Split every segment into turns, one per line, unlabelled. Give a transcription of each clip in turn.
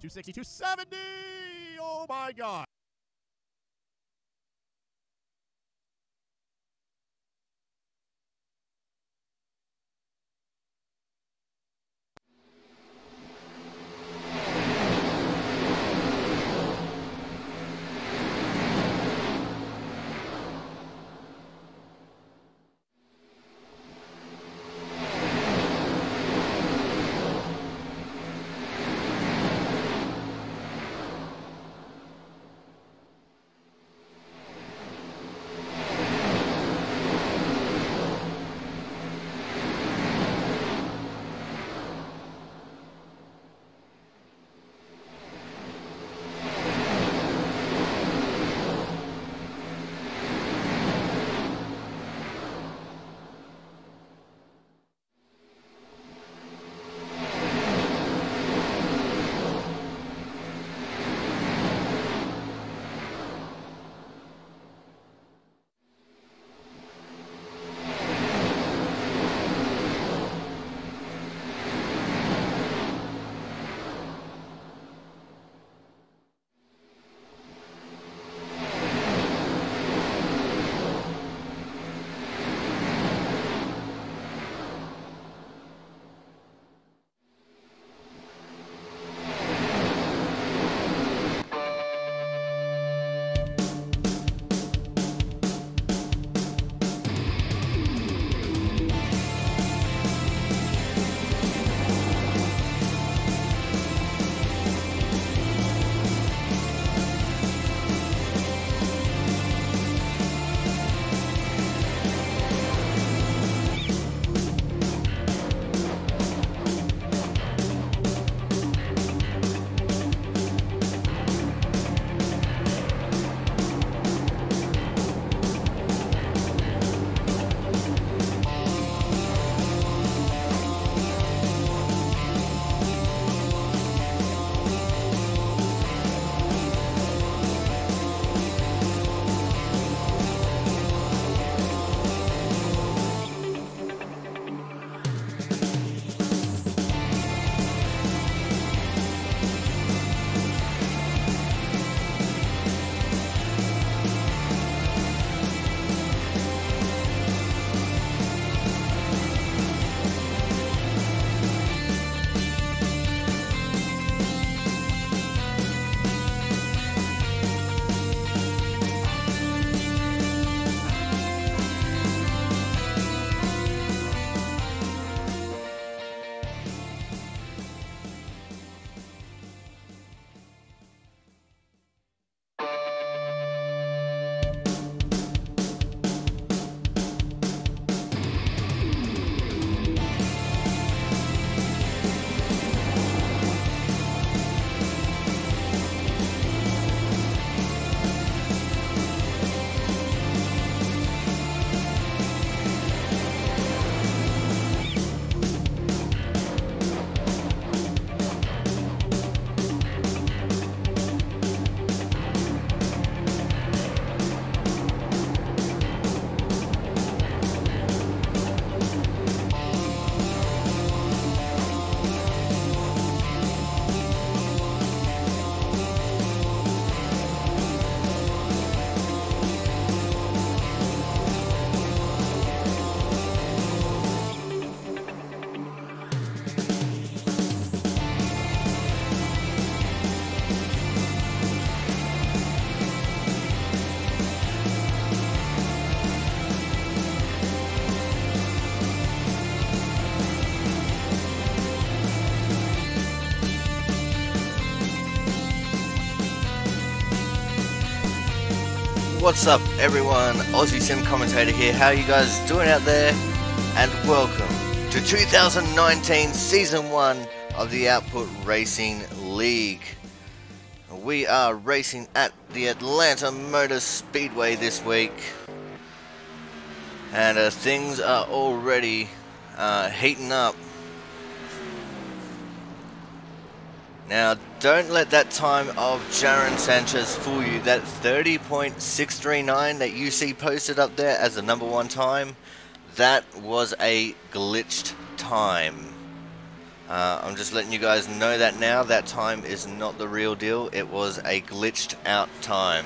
260, 270. Oh my God.
What's up everyone, Aussie Sim Commentator here. How are you guys doing out there? And welcome to 2019 Season 1 of the Output Racing League. We are racing at the Atlanta Motor Speedway this week. And things are already heating up. Now, don't let that time of Jaron Sanchez fool you. That 30.639 that you see posted up there as the #1 time, that was a glitched time. I'm just letting you guys know that now. That time is not the real deal. It was a glitched out time.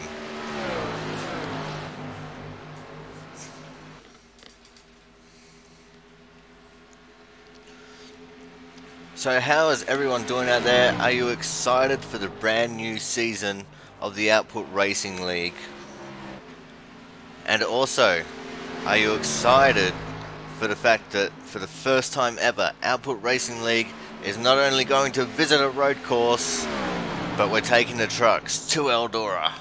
So how is everyone doing out there? Are you excited for the brand new season of the Output Racing League? And also, are you excited for the fact that for the first time ever, Output Racing League is not only going to visit a road course, but we're taking the trucks to Eldora.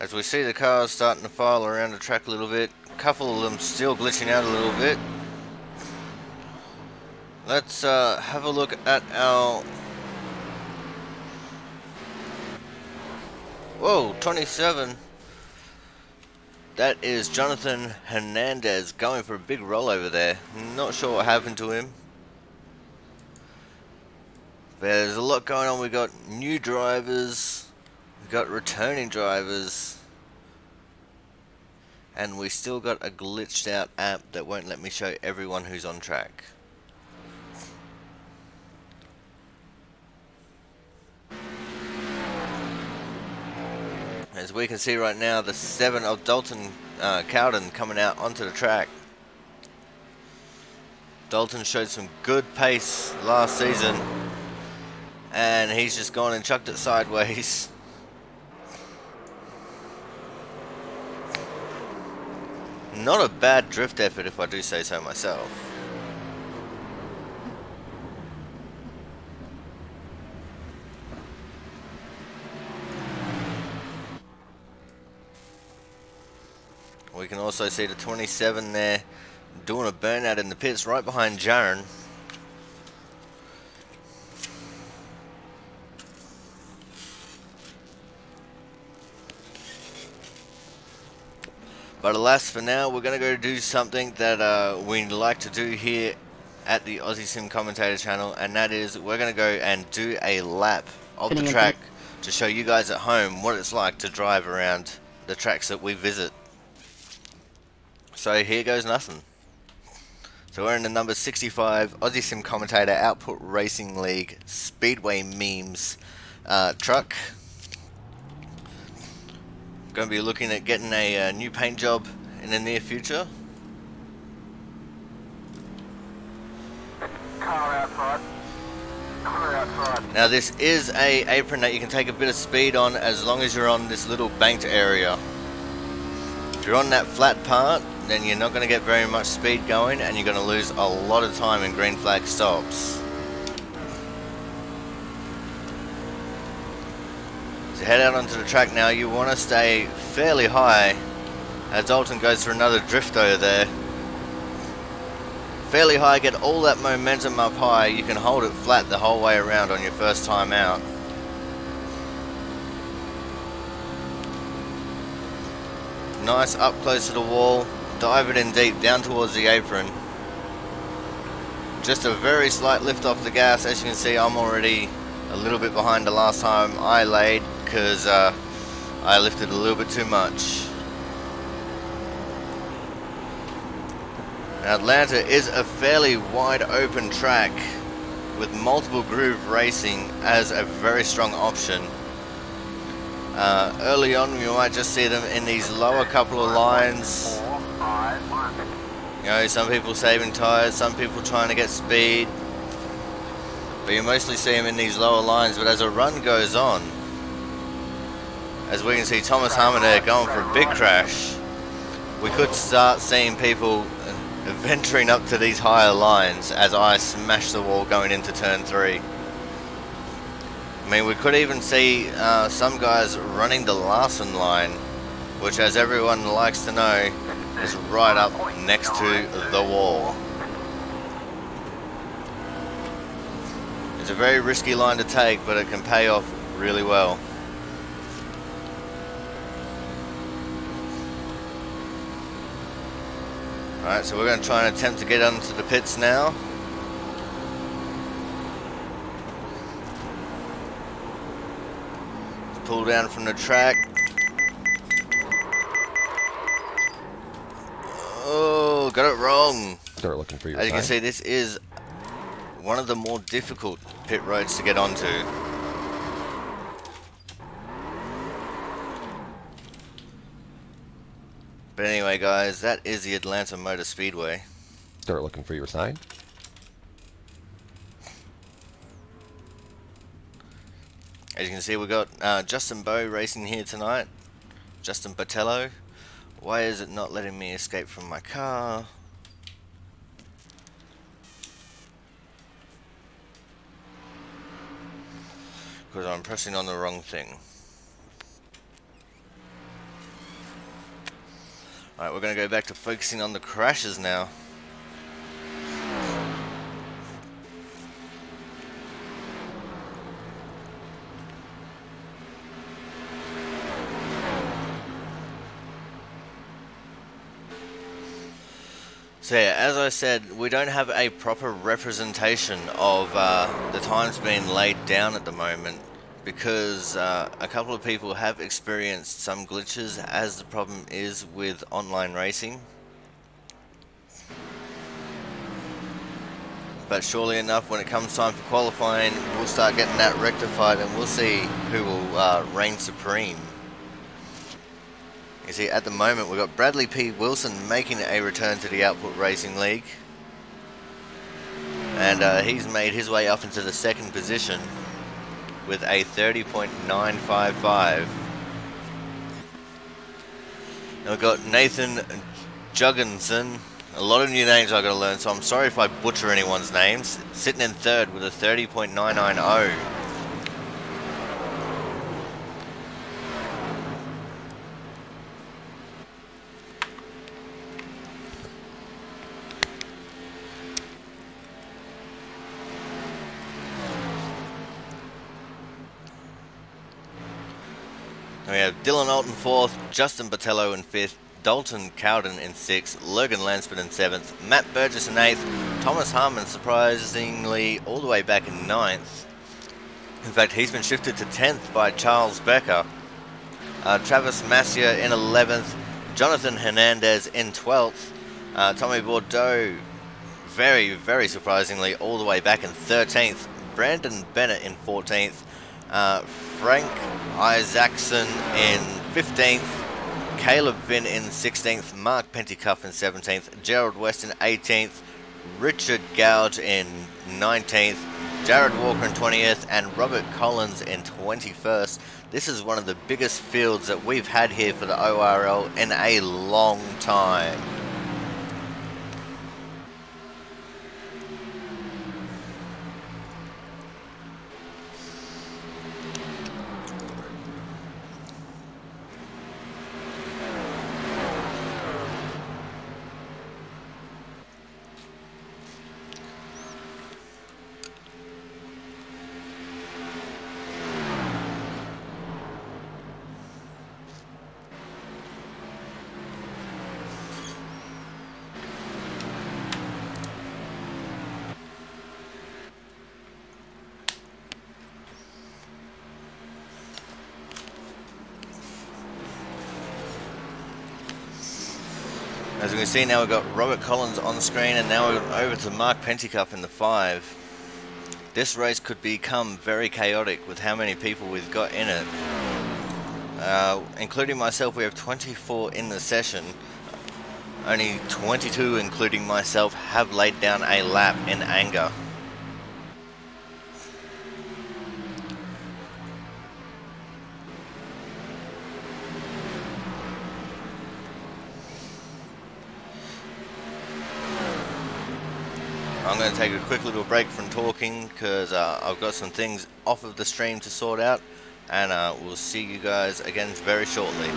As we see the cars starting to file around the track a little bit, a couple of them still glitching out a little bit. Let's have a look at our... Whoa, 27. That is Jonathan Hernandez going for a big rollover there. Not sure what happened to him. There's a lot going on. We got new drivers. We've got returning drivers, and we still got a glitched out app that won't let me show everyone who's on track. As we can see right now, the 7 of Dalton Cowden coming out onto the track. Dalton showed some good pace last season, and he's just gone and chucked it sideways. Not a bad drift effort, if I do say so myself. We can also see the 27 there doing a burnout in the pits right behind Jaron. But alas, for now, we're going to go do something that we like to do here at the Aussie Sim Commentator channel, and that is we're going to go and do a lap of the track to show you guys at home what it's like to drive around the tracks that we visit. So here goes nothing. So we're in the number 65 Aussie Sim Commentator Output Racing League Speedway Memes truck. Going to be looking at getting a new paint job in the near future.
Car outside. Car outside.
Now this is a apron that you can take a bit of speed on as long as you're on this little banked area. If you're on that flat part, then you're not going to get very much speed going, and you're going to lose a lot of time in green flag stops. So head out onto the track now. You want to stay fairly high as Dalton goes for another drift over there. Fairly high, get all that momentum up high. You can hold it flat the whole way around on your first time out. Nice, up close to the wall. Dive it in deep down towards the apron. Just a very slight lift off the gas. As you can see, I'm already a little bit behind the last time I laid because I lifted a little bit too much. Now, Atlanta is a fairly wide open track with multiple groove racing as a very strong option. Early on, you might just see them in these lower couple of lines. You know, some people saving tires, some people trying to get speed. But you mostly see them in these lower lines. But as a run goes on, as we can see Thomas Harmon there going for a big crash, we could start seeing people venturing up to these higher lines as I smash the wall going into turn 3. I mean, we could even see some guys running the Larson line, which, as everyone likes to know, is right up next to the wall. It's a very risky line to take, but it can pay off really well. Alright, so we're going to try and attempt to get onto the pits now. Pull down from the track. Oh, got it wrong.
Start looking for your
As you can
sign.
see, this is one of the more difficult pit roads to get onto. But anyway, guys, that is the Atlanta Motor Speedway.
Start looking for your sign.
As you can see, we've got Justin Bowe racing here tonight. Justin Botello. Why is it not letting me escape from my car? Because I'm pressing on the wrong thing. Alright, we're going to go back to focusing on the crashes now. So yeah, as I said, we don't have a proper representation of the times being laid down at the moment because a couple of people have experienced some glitches, as the problem is with online racing. But surely enough, when it comes time for qualifying, we'll start getting that rectified and we'll see who will reign supreme. You see, at the moment, we've got Bradley P. Wilson making a return to the Output Racing League. And he's made his way up into the second position with a 30.955. And we've got Nathan Juggenson. A lot of new names I've got to learn, so I'm sorry if I butcher anyone's names. Sitting in third with a 30.990. We have Dylan Alton 4th, Justin Botello in 5th, Dalton Cowden in 6th, Logan Lansford in 7th, Matt Burgess in 8th, Thomas Harmon surprisingly all the way back in 9th. In fact, he's been shifted to 10th by Charles Becker. Travis Massia in 11th, Jonathan Hernandez in 12th, Tommy Bordeaux very, very surprisingly all the way back in 13th, Brandon Bennett in 14th, Frank Isaacson in 15th, Caleb Vinn in 16th, Mark Pentecuff in 17th, Gerald West in 18th, Richard Gouge in 19th, Jared Walker in 20th, and Robert Collins in 21st. This is one of the biggest fields that we've had here for the ORL in a long time. As we can see now, we've got Robert Collins on the screen, and now we're over to Mark Pentecuff in the 5. This race could become very chaotic with how many people we've got in it. Including myself, we have 24 in the session. Only 22, including myself, have laid down a lap in anger. I'm going to take a quick little break from talking because I've got some things off of the stream to sort out, and we'll see you guys again very shortly.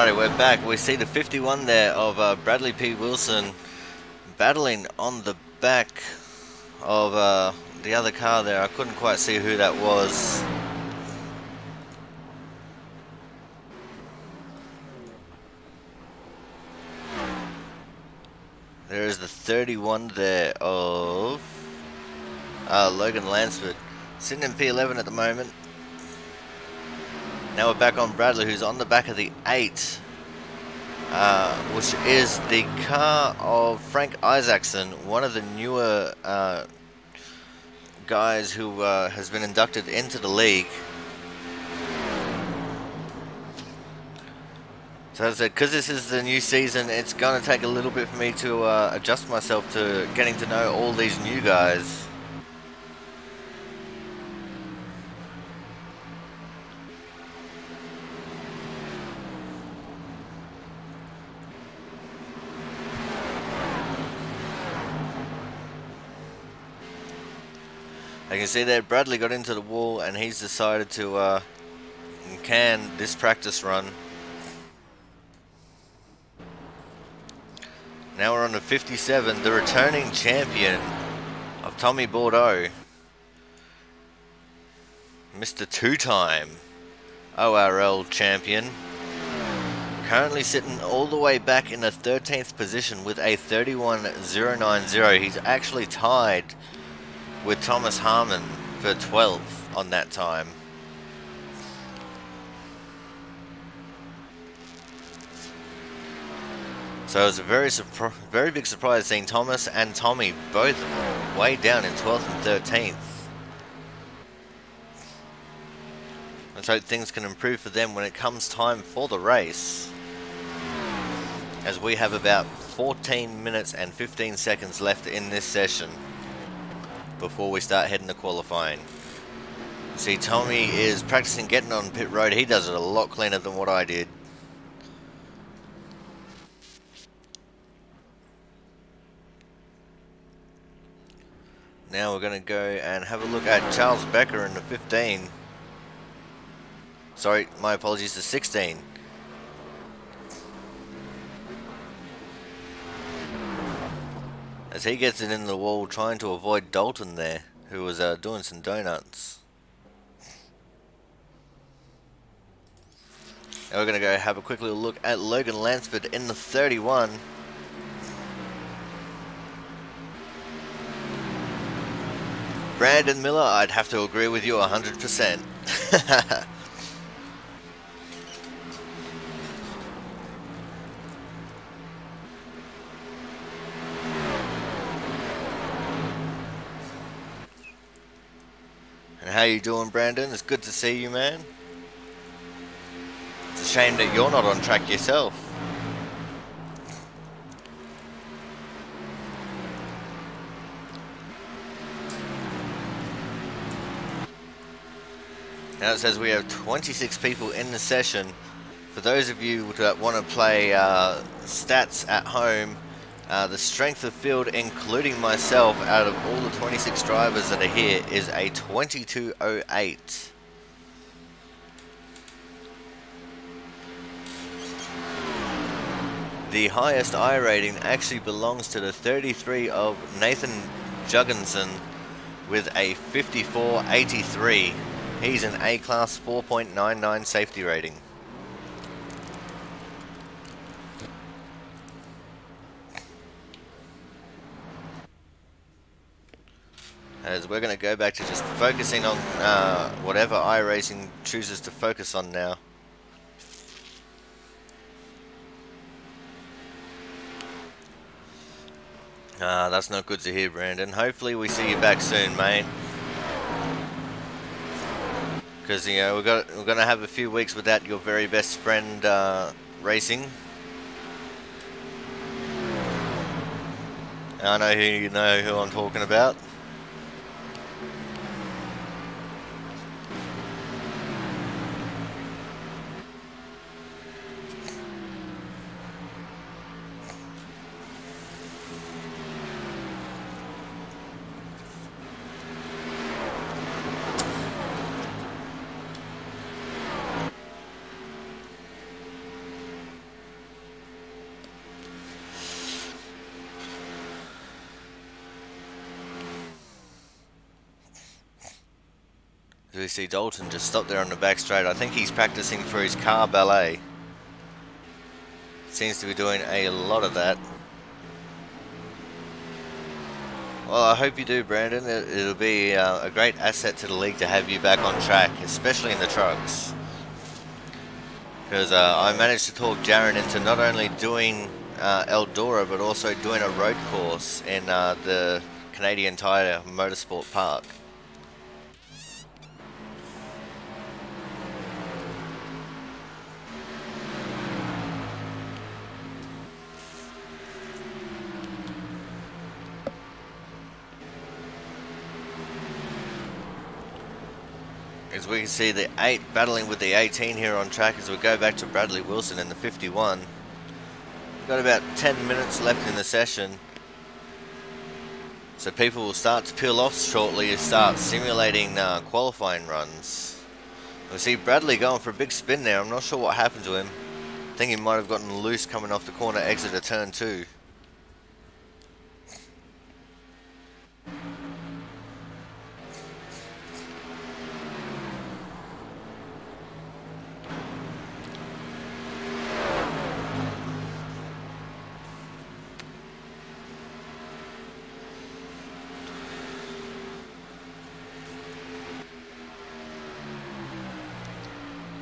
Alrighty, we're back. We see the 51 there of Bradley P. Wilson battling on the back of the other car there. I couldn't quite see who that was. There is the 31 there of Logan Lansford, sitting in P11 at the moment. Now we're back on Bradley, who's on the back of the 8, which is the car of Frank Isaacson, one of the newer guys who has been inducted into the league. So as I said, because this is the new season, it's going to take a little bit for me to adjust myself to getting to know all these new guys. I can see that Bradley got into the wall and he's decided to can this practice run. Now we're on the 57, the returning champion of Tommy Bordeaux, Mr. Two-time ORL champion, currently sitting all the way back in the 13th position with a 31.090. He's actually tied with Thomas Harmon for 12th on that time. So it was a very big surprise seeing Thomas and Tommy both way down in 12th and 13th. Let's hope things can improve for them when it comes time for the race, as we have about 14 minutes and 15 seconds left in this session before we start heading to qualifying. See, Tommy is practicing getting on pit road. He does it a lot cleaner than what I did. Now we're going to go and have a look at Charles Becker in the 15. Sorry, my apologies, the 16. As he gets it in the wall, trying to avoid Dalton there, who was doing some donuts. Now we're going to go have a quick little look at Logan Lansford in the 31. Brandon Miller, I'd have to agree with you 100%. And how you doing, Brandon? It's good to see you, man. It's a shame that you're not on track yourself. Now it says we have 26 people in the session. For those of you that want to play stats at home, the strength of field, including myself, out of all the 26 drivers that are here, is a 22.08. The highest I rating actually belongs to the 33 of Nathan Juggenson with a 54.83. He's an A-class 4.99 safety rating. As we're going to go back to just focusing on whatever iRacing chooses to focus on now. That's not good to hear, Brandon. Hopefully we see you back soon, mate. Because, you know, we're going to have a few weeks without your very best friend racing. I know who I'm talking about. As we see Dalton just stop there on the back straight. I think he's practicing for his car ballet. Seems to be doing a lot of that. Well, I hope you do, Brandon. It'll be a great asset to the league to have you back on track, especially in the trucks. Because I managed to talk Jaron into not only doing Eldora, but also doing a road course in the Canadian Tire Motorsport Park. As we can see the 8 battling with the 18 here on track as we go back to Bradley Wilson in the 51. We've got about 10 minutes left in the session. So people will start to peel off shortly to start simulating qualifying runs. We see Bradley going for a big spin there. I'm not sure what happened to him. I think he might have gotten loose coming off the corner exit of turn 2.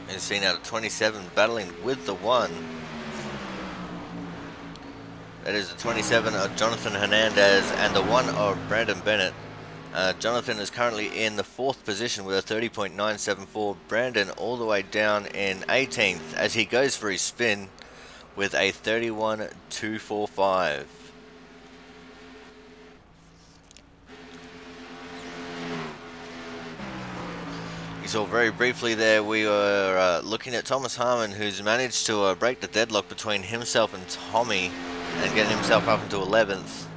And seen out of 27 battling with the 1. That is the 27 of Jonathan Hernandez and the 1 of Brandon Bennett. Jonathan is currently in the 4th position with a 30.974. Brandon all the way down in 18th as he goes for his spin with a 31.245. You saw very briefly there we were looking at Thomas Harmon, who's managed to break the deadlock between himself and Tommy and getting himself up into 11th.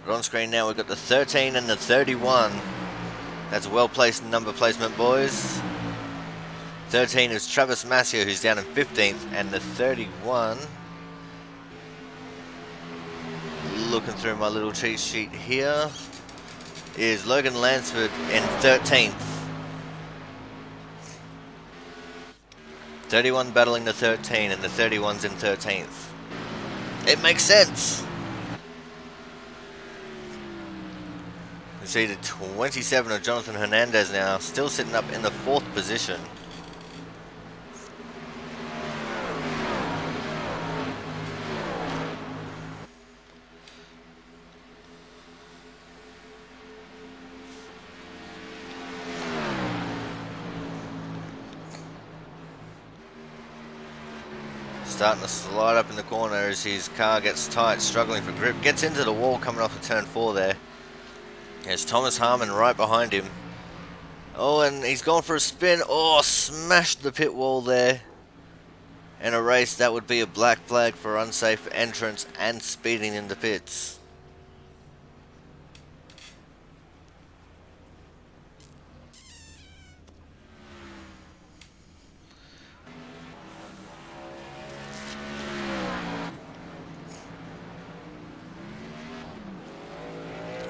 But on screen now we've got the 13 and the 31. That's a well placed number placement, boys. 13 is Travis Massia, who's down in 15th, and the 31, looking through my little cheat sheet here, is Logan Lansford in 13th. 31 battling the 13 and the 31's in 13th. It makes sense. You see the 27 of Jonathan Hernandez now still sitting up in the 4th position. Starting to slide up in the corner as his car gets tight, struggling for grip. Gets into the wall coming off of turn 4 there. There's Thomas Harmon right behind him. Oh, and he's gone for a spin. Oh, smashed the pit wall there. In a race, that would be a black flag for unsafe entrance and speeding in the pits.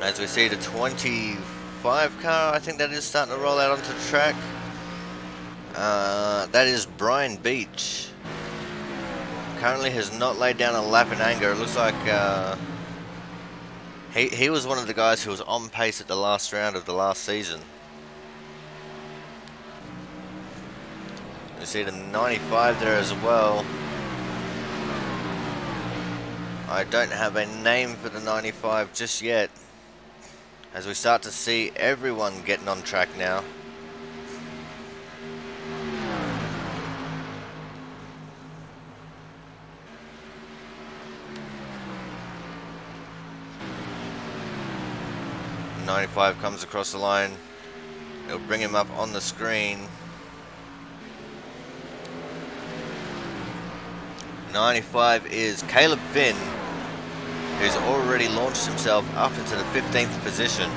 As we see the 25 car, I think that is starting to roll out onto the track. That is Brian Beach. Currently has not laid down a lap in anger. It looks like he was one of the guys who was on pace at the last round of the last season. We see the 95 there as well. I don't have a name for the 95 just yet, as we start to see everyone getting on track now. The 95 comes across the line. It'll bring him up on the screen. 95 is Caleb Finn, who's already launched himself up into the 15th position.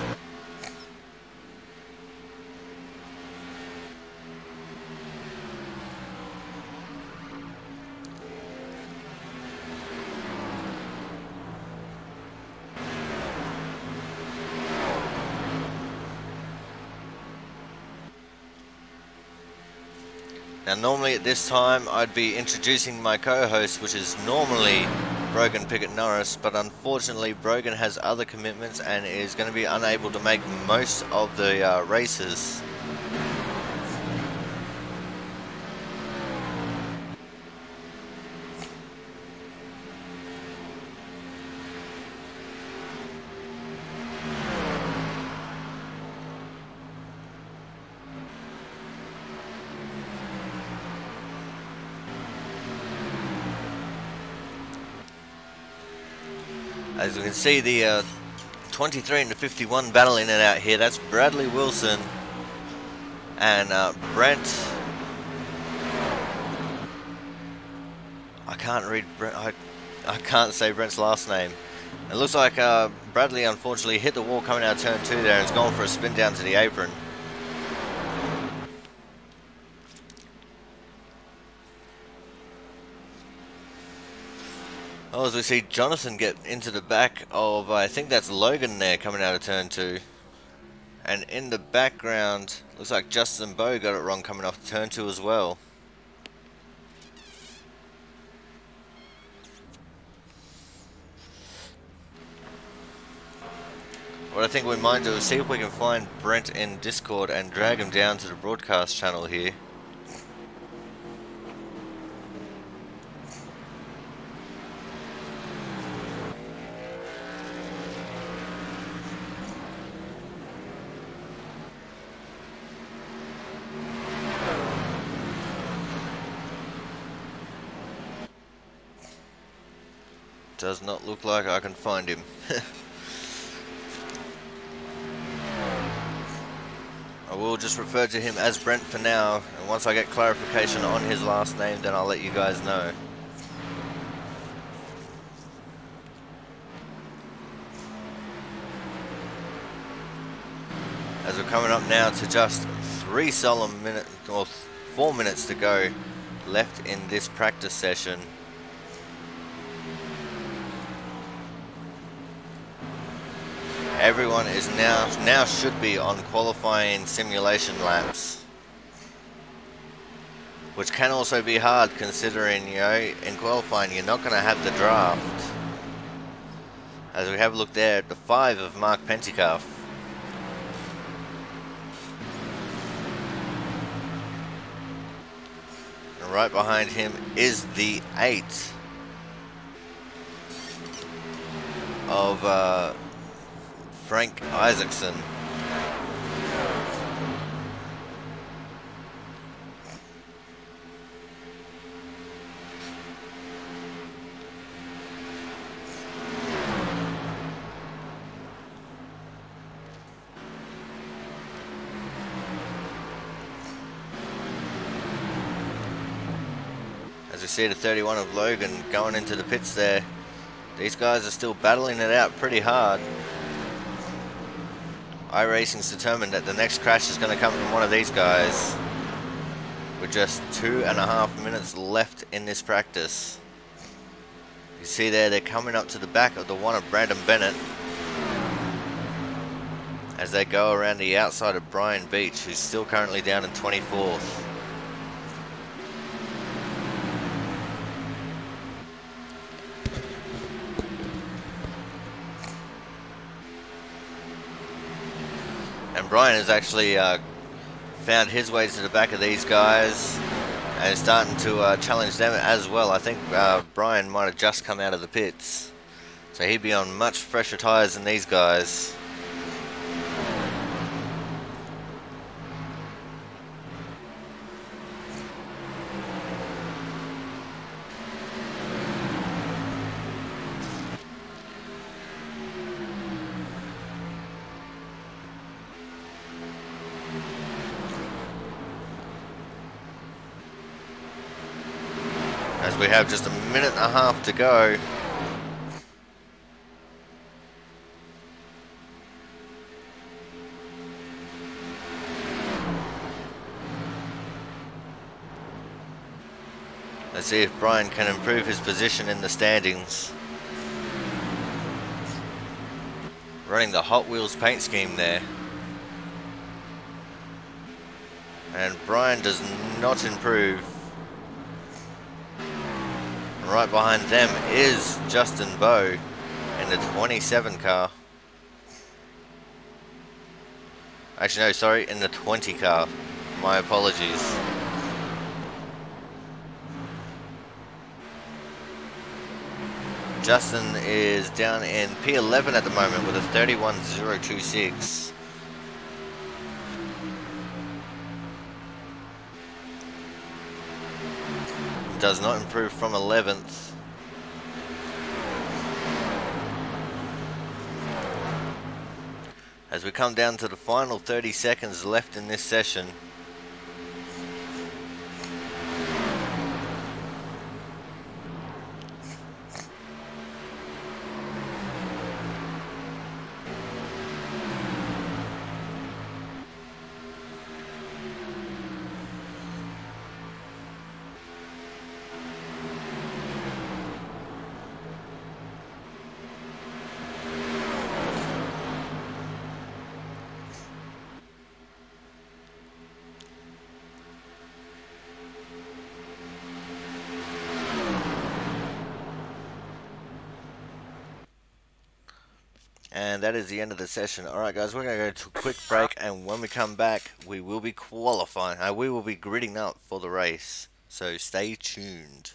Now normally at this time I'd be introducing my co-host, which is normally Brogan Pickett Norris, but unfortunately Brogan has other commitments and is going to be unable to make most of the races. As we can see, the 23 and the 51 battling it out here. That's Bradley Wilson and Brent. I can't read Brent. I can't say Brent's last name. It looks like Bradley unfortunately hit the wall coming out of turn 2 there and has gone for a spin down to the apron. Oh, as we see Jonathan get into the back of, I think that's Logan there coming out of turn 2. And in the background, looks like Justin Bowe got it wrong coming off turn 2 as well. What I think we might do is see if we can find Brent in Discord and drag him down to the broadcast channel here. Does not look like I can find him. I will just refer to him as Brent for now, and once I get clarification on his last name, then I'll let you guys know. As we're coming up now to just 3 solemn minutes, or 4 minutes to go left in this practice session. Everyone is now should be on qualifying simulation laps, which can also be hard considering, you know, in qualifying you're not going to have the draft. As we have a look there at the 5 of Mark Pentecoff. And right behind him is the 8 of Frank Isaacson. As we see the 31 of Logan going into the pits there, these guys are still battling it out pretty hard. iRacing's determined that the next crash is going to come from one of these guys, with just 2.5 minutes left in this practice. You see there, they're coming up to the back of the one of Brandon Bennett as they go around the outside of Brian Beach, who's still currently down in 24th. And Brian has actually found his way to the back of these guys and is starting to challenge them as well. I think Brian might have just come out of the pits, so he'd be on much fresher tyres than these guys. As we have just 1.5 minutes to go. Let's see if Brian can improve his position in the standings. Running the Hot Wheels paint scheme there. And Brian does not improve. Right behind them is Justin Bowe in the 27 car. Actually, no, sorry, in the 20 car. My apologies. Justin is down in P11 at the moment with a 31.026. Does not improve from 11th. As we come down to the final 30 seconds left in this session. And that is the end of the session. Alright guys, we're going to go to a quick break, and when we come back, we will be qualifying. We will be gridding up for the race. So stay tuned.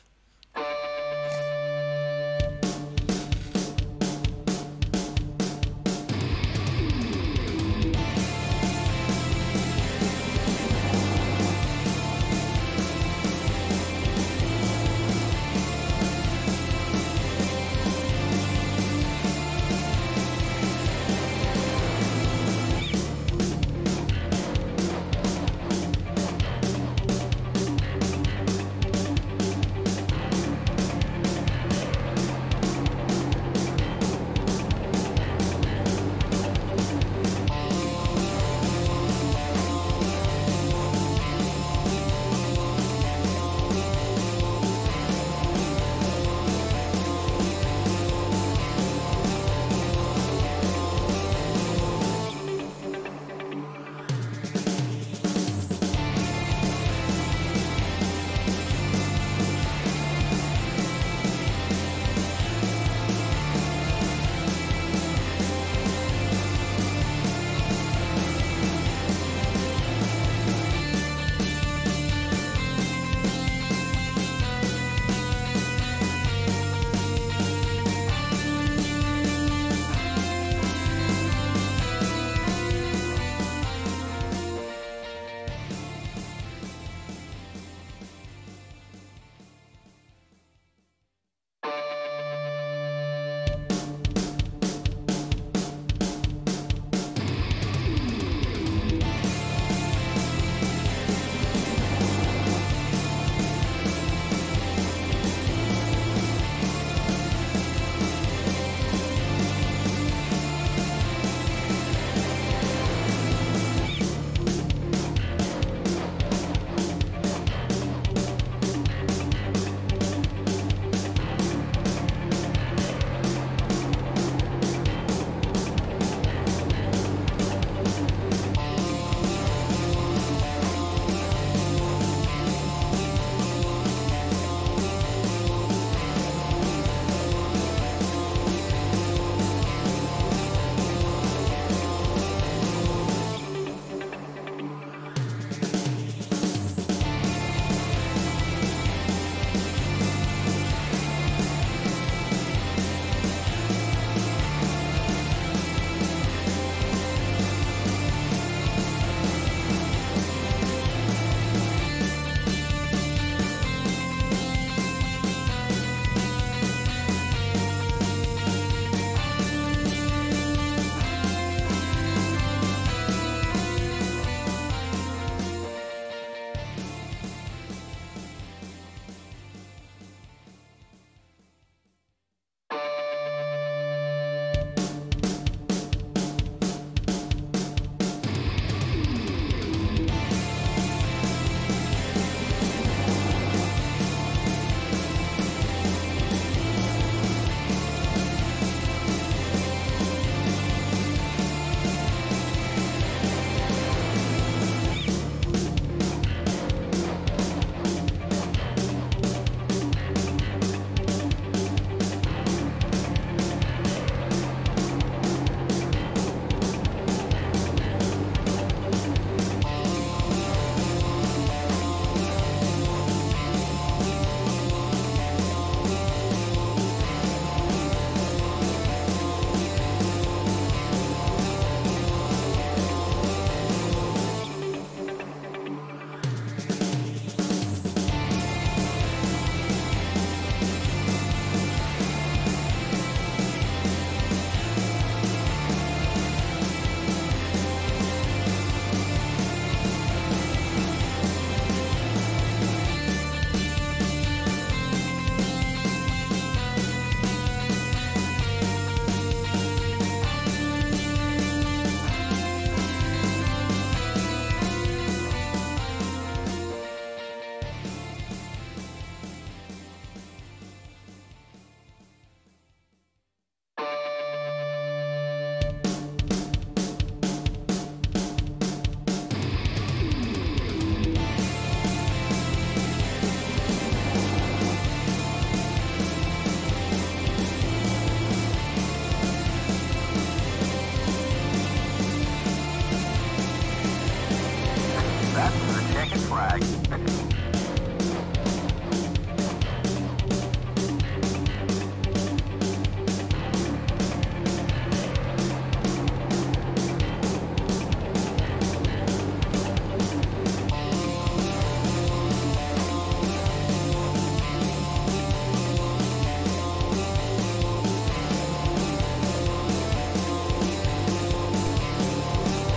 flag.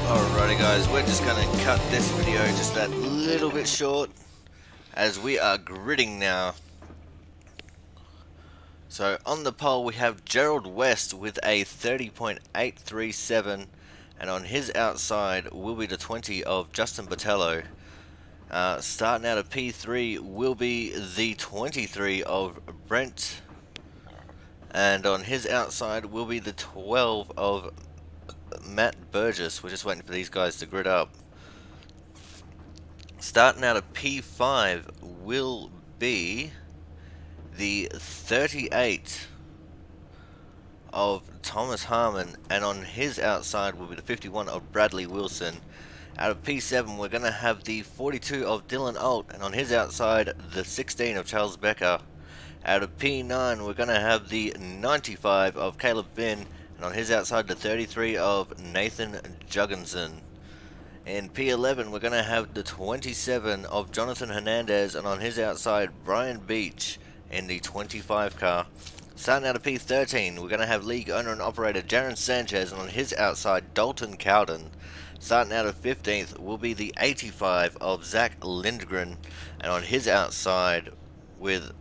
Alrighty guys, we're just going to cut this video just that little bit short as we are gridding now. So on the pole we have Gerald West with a 30.837, and on his outside will be the 20 of Justin Botello. Starting out of P3 will be the 23 of Brent, and on his outside will be the 12 of Matt Burgess. We're just waiting for these guys to grid up. Starting out of P5 will be the 38 of Thomas Harmon, and on his outside will be the 51 of Bradley Wilson. Out of P7 we're going to have the 42 of Dylan Alt, and on his outside the 16 of Charles Becker. Out of P9 we're going to have the 95 of Caleb Bin, and on his outside the 33 of Nathan Juggenson. In P11 we're going to have the 27 of Jonathan Hernandez, and on his outside Brian Beach in the 25 car. Starting out of P13 we're going to have league owner and operator Jaron Sanchez, and on his outside Dalton Cowden. Starting out of 15th will be the 85 of Zach Lindgren, and on his outside with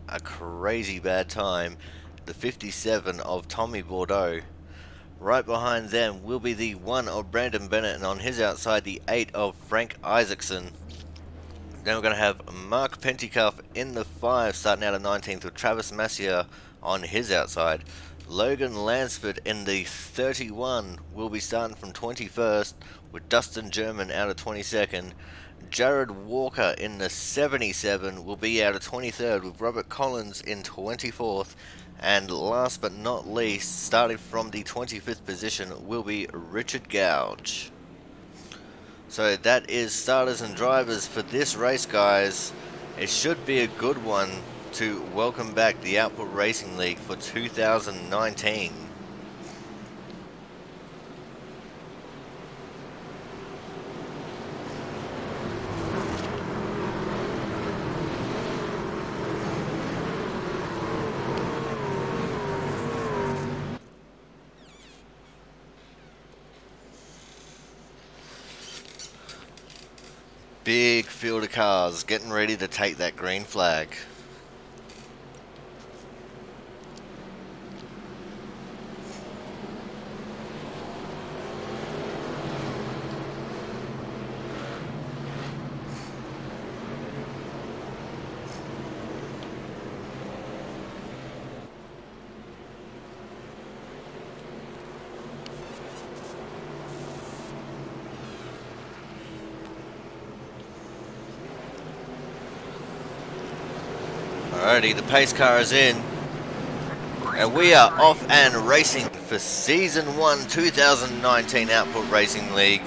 a crazy bad time the 57 of Tommy Bordeaux. Right behind them will be the 1 of Brandon Bennett, and on his outside the 8 of Frank Isaacson. Then we're going to have Mark Pentecoff in the 5, starting out of 19th with Travis Massier on his outside. Logan Lansford in the 31 will be starting from 21st with Dustin German out of 22nd. Jared Walker in the 77 will be out of 23rd with Robert Collins in 24th. And last but not least, starting from the 25th position will be Richard Gouge. So that is starters and drivers for this race, guys. It should be a good one to welcome back the Output Racing League for 2019. Big field of cars getting ready to take that green flag. Alrighty, the pace car is in, and we are off and racing for Season 1 2019 Output Racing League.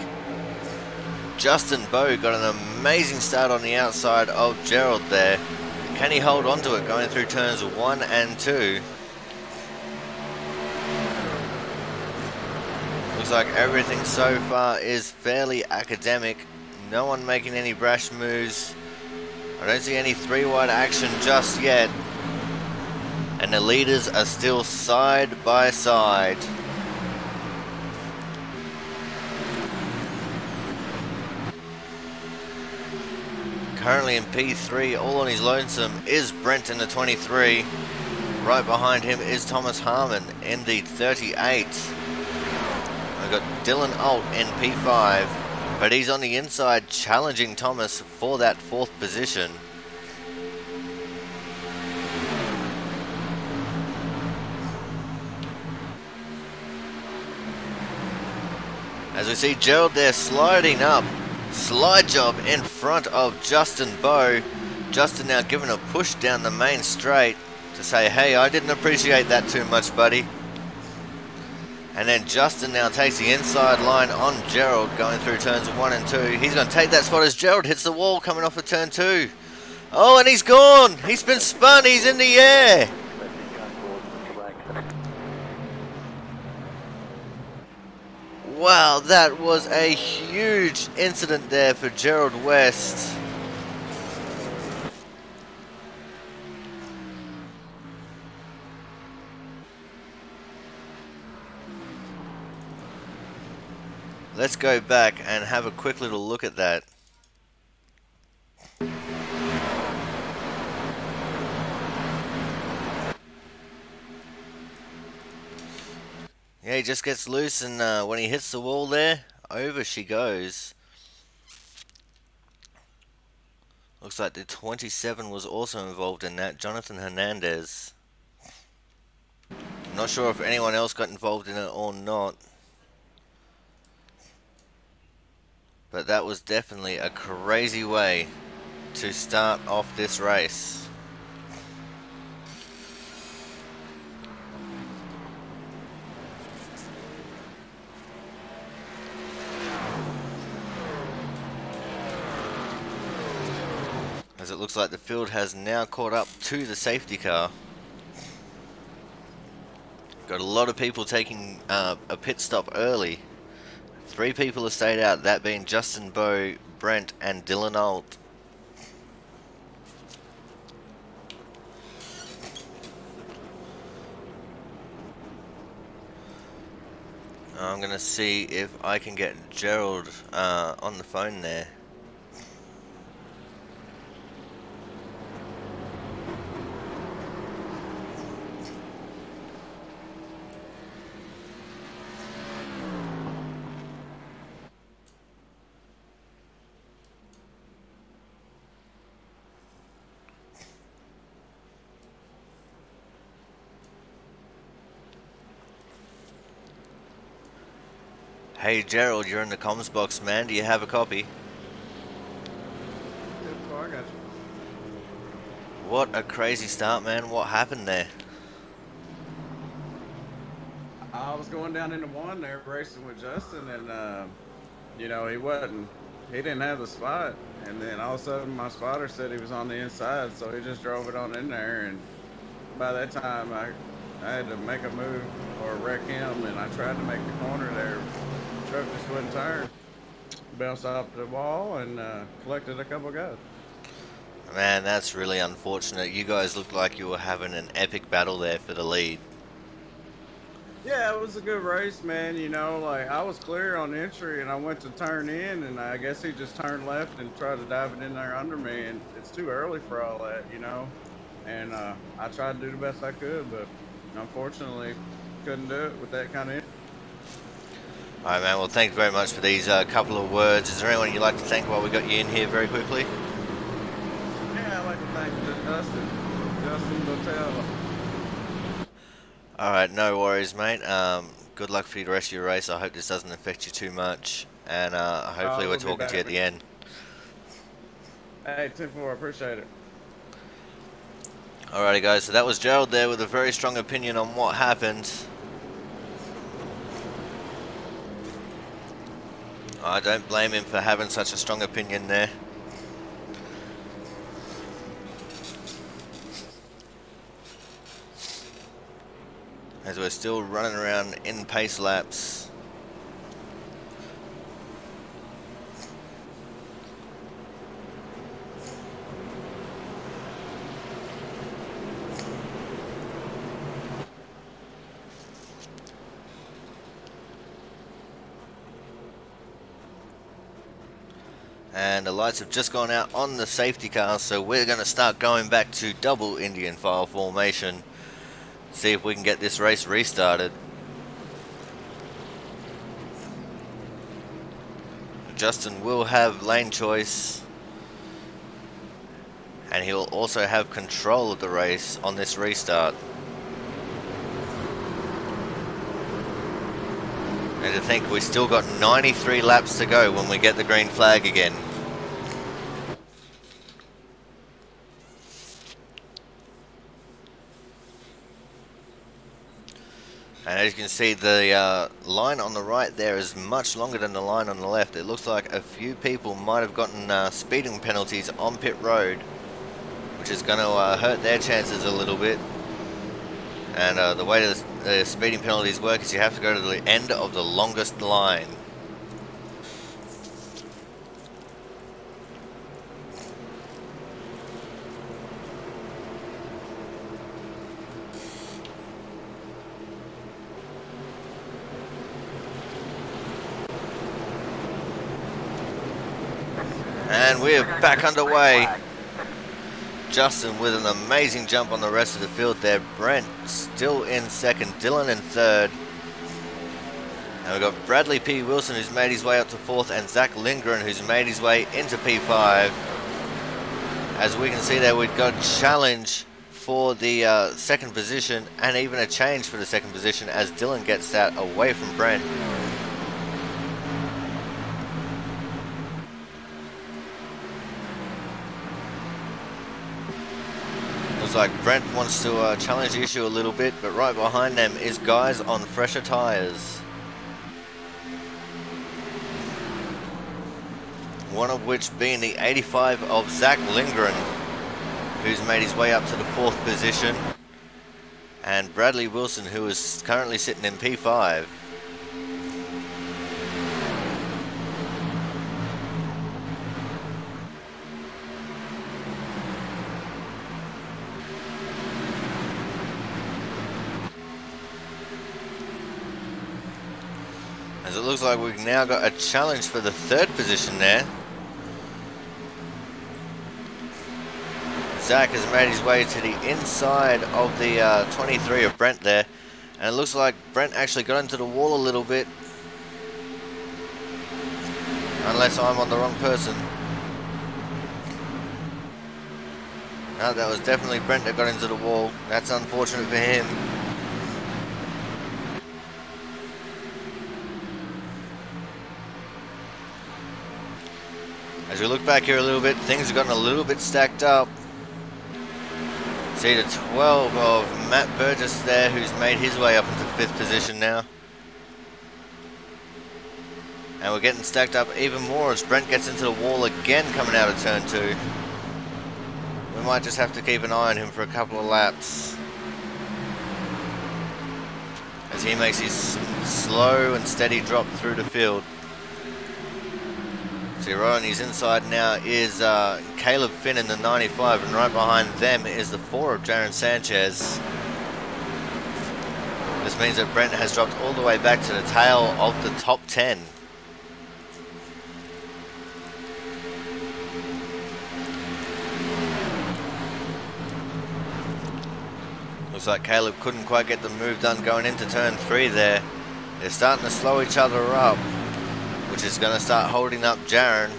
Justin Bowe got an amazing start on the outside of Gerald there. Can he hold on to it going through turns 1 and 2? Looks like everything so far is fairly academic. No one making any brash moves. I don't see any 3-wide action just yet, and the leaders are still side by side. Currently in P3, all on his lonesome, is Brent in the 23. Right behind him is Thomas Harmon in the 38. I've got Dylan Alt in P5. But he's on the inside challenging Thomas for that 4th position. As we see Gerald there sliding up. Slide job in front of Justin Bowe. Justin now giving a push down the main straight to say, hey, I didn't appreciate that too much, buddy. And then Justin now takes the inside line on Gerald going through turns 1 and 2. He's going to take that spot as Gerald hits the wall coming off of turn 2. Oh, and he's gone. He's been spun. He's in the air. Wow, that was a huge incident there for Gerald West. Let's go back and have a quick little look at that. Yeah, he just gets loose, and when he hits the wall there, over she goes. Looks like the 27 was also involved in that, Jonathan Hernandez. Not sure if anyone else got involved in it or not. But that was definitely a crazy way to start off this race. As it looks like the field has now caught up to the safety car. Got a lot of people taking a pit stop early. 3 people have stayed out, that being Justin Bowe, Brent and Dylan Alt. I'm going to see if I can get Gerald on the phone there. Hey Gerald, you're in the comms box, man. Do you have a copy?
I got you.
What a crazy start, man. What happened there?
I was going down into 1 there racing with Justin, and you know, he didn't have the spot, and then all of a sudden my spotter said he was on the inside, so he just drove it on in there, and by that time I had to make a move or wreck him, and I tried to make the corner there. Truck just wouldn't turn. Bounced off the wall and collected a couple guys.
Man, that's really unfortunate. You guys looked like you were having an epic battle there for the lead.
Yeah, it was a good race, man. You know, like I was clear on entry and I went to turn in, and I guess he just turned left and tried to dive it in there under me, and it's too early for all that, you know. And I tried to do the best I could, but unfortunately couldn't do it with that kind of.
Alright, man, well, thanks very much for these couple of words. Is there anyone you'd like to thank while we got you in here very quickly?
Yeah, I'd like to thank Justin Botel.
Alright, no worries, mate. Good luck for the rest of your race. I hope this doesn't affect you too much. And hopefully we're talking to you at the end.
Hey, 10-4, I appreciate it.
Alrighty, guys, so that was Gerald there with a very strong opinion on what happened. I don't blame him for having such a strong opinion there. As we're still running around in pace laps. And the lights have just gone out on the safety car, so we're going to start going back to double Indian file formation. See if we can get this race restarted. Justin will have lane choice, and he'll also have control of the race on this restart. And to think we've still got 93 laps to go when we get the green flag again. And as you can see, the line on the right there is much longer than the line on the left. It looks like a few people might have gotten speeding penalties on pit road, which is going to hurt their chances a little bit. And the way the speeding penalties work is you have to go to the end of the longest line. And we're back underway. Justin with an amazing jump on the rest of the field there. Brent still in second, Dylan in third. And we've got Bradley P. Wilson, who's made his way up to fourth, and Zach Lindgren, who's made his way into P5. As we can see there, we've got a challenge for the second position, and even a change for the second position as Dylan gets that away from Brent. Looks like Brent wants to challenge the issue a little bit, but right behind them is guys on fresher tyres. One of which being the 85 of Zach Lindgren, who's made his way up to the fourth position, and Bradley Wilson, who is currently sitting in P5. As it looks like we've now got a challenge for the third position there. Zach has made his way to the inside of the 23 of Brent there. And it looks like Brent actually got into the wall a little bit. Unless I'm on the wrong person. No, that was definitely Brent that got into the wall. That's unfortunate for him. As we look back here a little bit, things have gotten a little bit stacked up. See the 12 of Matt Burgess there, who's made his way up into fifth position now. And we're getting stacked up even more as Brent gets into the wall again coming out of turn 2. We might just have to keep an eye on him for a couple of laps, as he makes his slow and steady drop through the field. See, right on his inside now is Caleb Finn in the 95, and right behind them is the 4 of Jaron Sanchez. This means that Brent has dropped all the way back to the tail of the top 10. Looks like Caleb couldn't quite get the move done going into turn 3 there. They're starting to slow each other up, which is going to start holding up Jaron.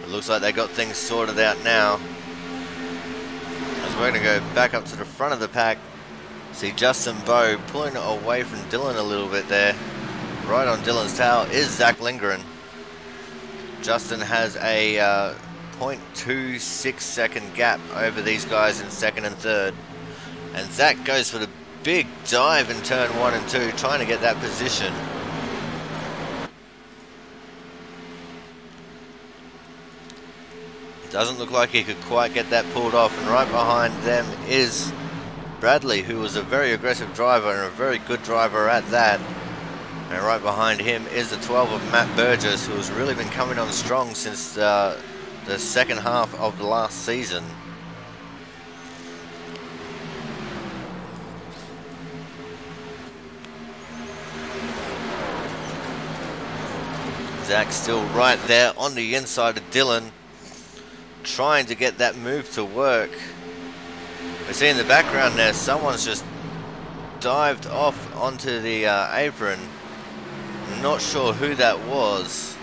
It looks like they got things sorted out now. As we're going to go back up to the front of the pack. See Justin Bowe pulling away from Dylan a little bit there. Right on Dylan's tail is Zach Lindgren. Justin has a 0.26 second gap over these guys in second and third. And Zach goes for the big dive in turn 1 and 2, trying to get that position. Doesn't look like he could quite get that pulled off, and right behind them is Bradley, who was a very aggressive driver and a very good driver at that. And right behind him is the 12 of Matt Burgess, who has really been coming on strong since the second half of the last season. Zach still right there on the inside of Dylan, trying to get that move to work. We see in the background there, someone's just dived off onto the apron. Not sure who that was.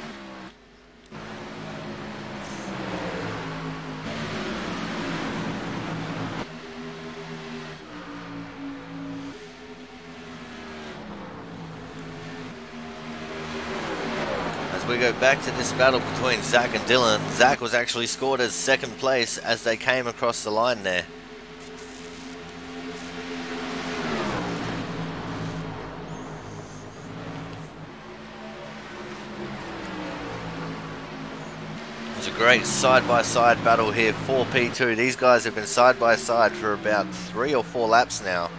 we go back to this battle between Zach and Dylan. Zach was actually scored as second place as they came across the line there. It was a great side-by-side battle here for P2. These guys have been side-by-side for about 3 or 4 laps now.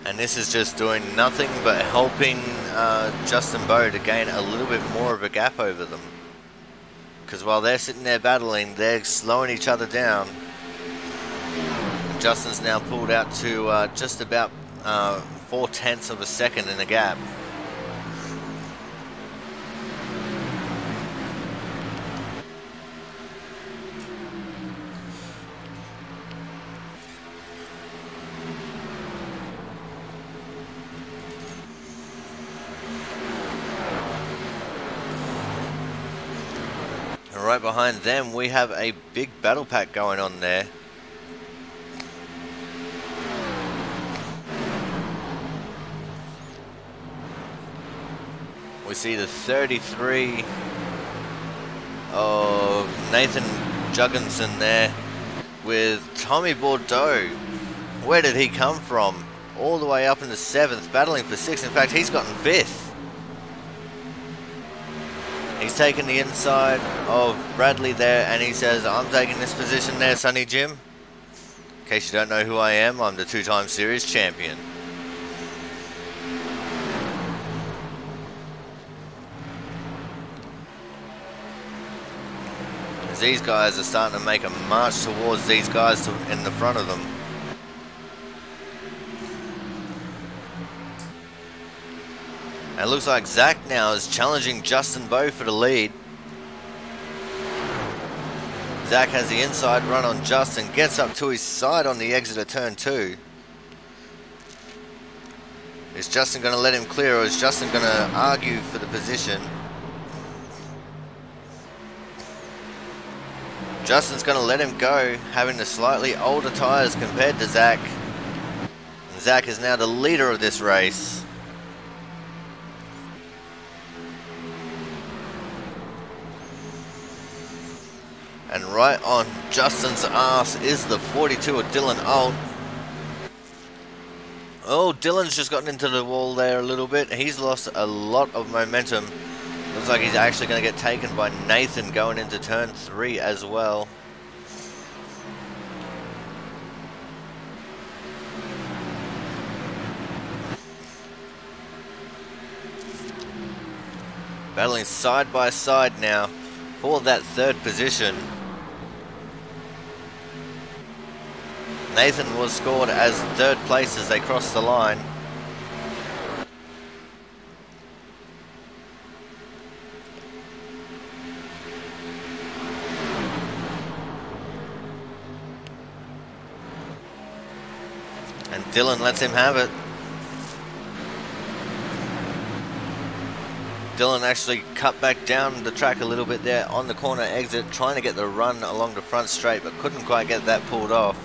And this is just doing nothing but helping Justin Bowe to gain a little bit more of a gap over them. Because while they're sitting there battling, they're slowing each other down. And Justin's now pulled out to just about 4/10 of a second in the gap. Right behind them, we have a big battle pack going on there. We see the 33 of Nathan Jugginson there with Tommy Bordeaux. Where did he come from? All the way up in the 7th, battling for 6th. In fact, he's gotten 5th. He's taking the inside of Bradley there, and he says, I'm taking this position there, Sonny Jim. In case you don't know who I am, I'm the 2-time series champion. As these guys are starting to make a march towards these guys in the front of them. And it looks like Zach now is challenging Justin Bowe for the lead. Zach has the inside run on Justin, gets up to his side on the exit of turn 2. Is Justin going to let him clear, or is Justin going to argue for the position? Justin's going to let him go, having the slightly older tyres compared to Zach. And Zach is now the leader of this race. And right on Justin's ass is the 42 of Dylan Alt. Oh, Dylan's just gotten into the wall there a little bit. He's lost a lot of momentum. Looks like he's actually going to get taken by Nathan going into turn 3 as well. Battling side by side now for that 3rd position. Nathan was scored as 3rd place as they crossed the line. And Dylan lets him have it. Dylan actually cut back down the track a little bit there on the corner exit, trying to get the run along the front straight, but couldn't quite get that pulled off.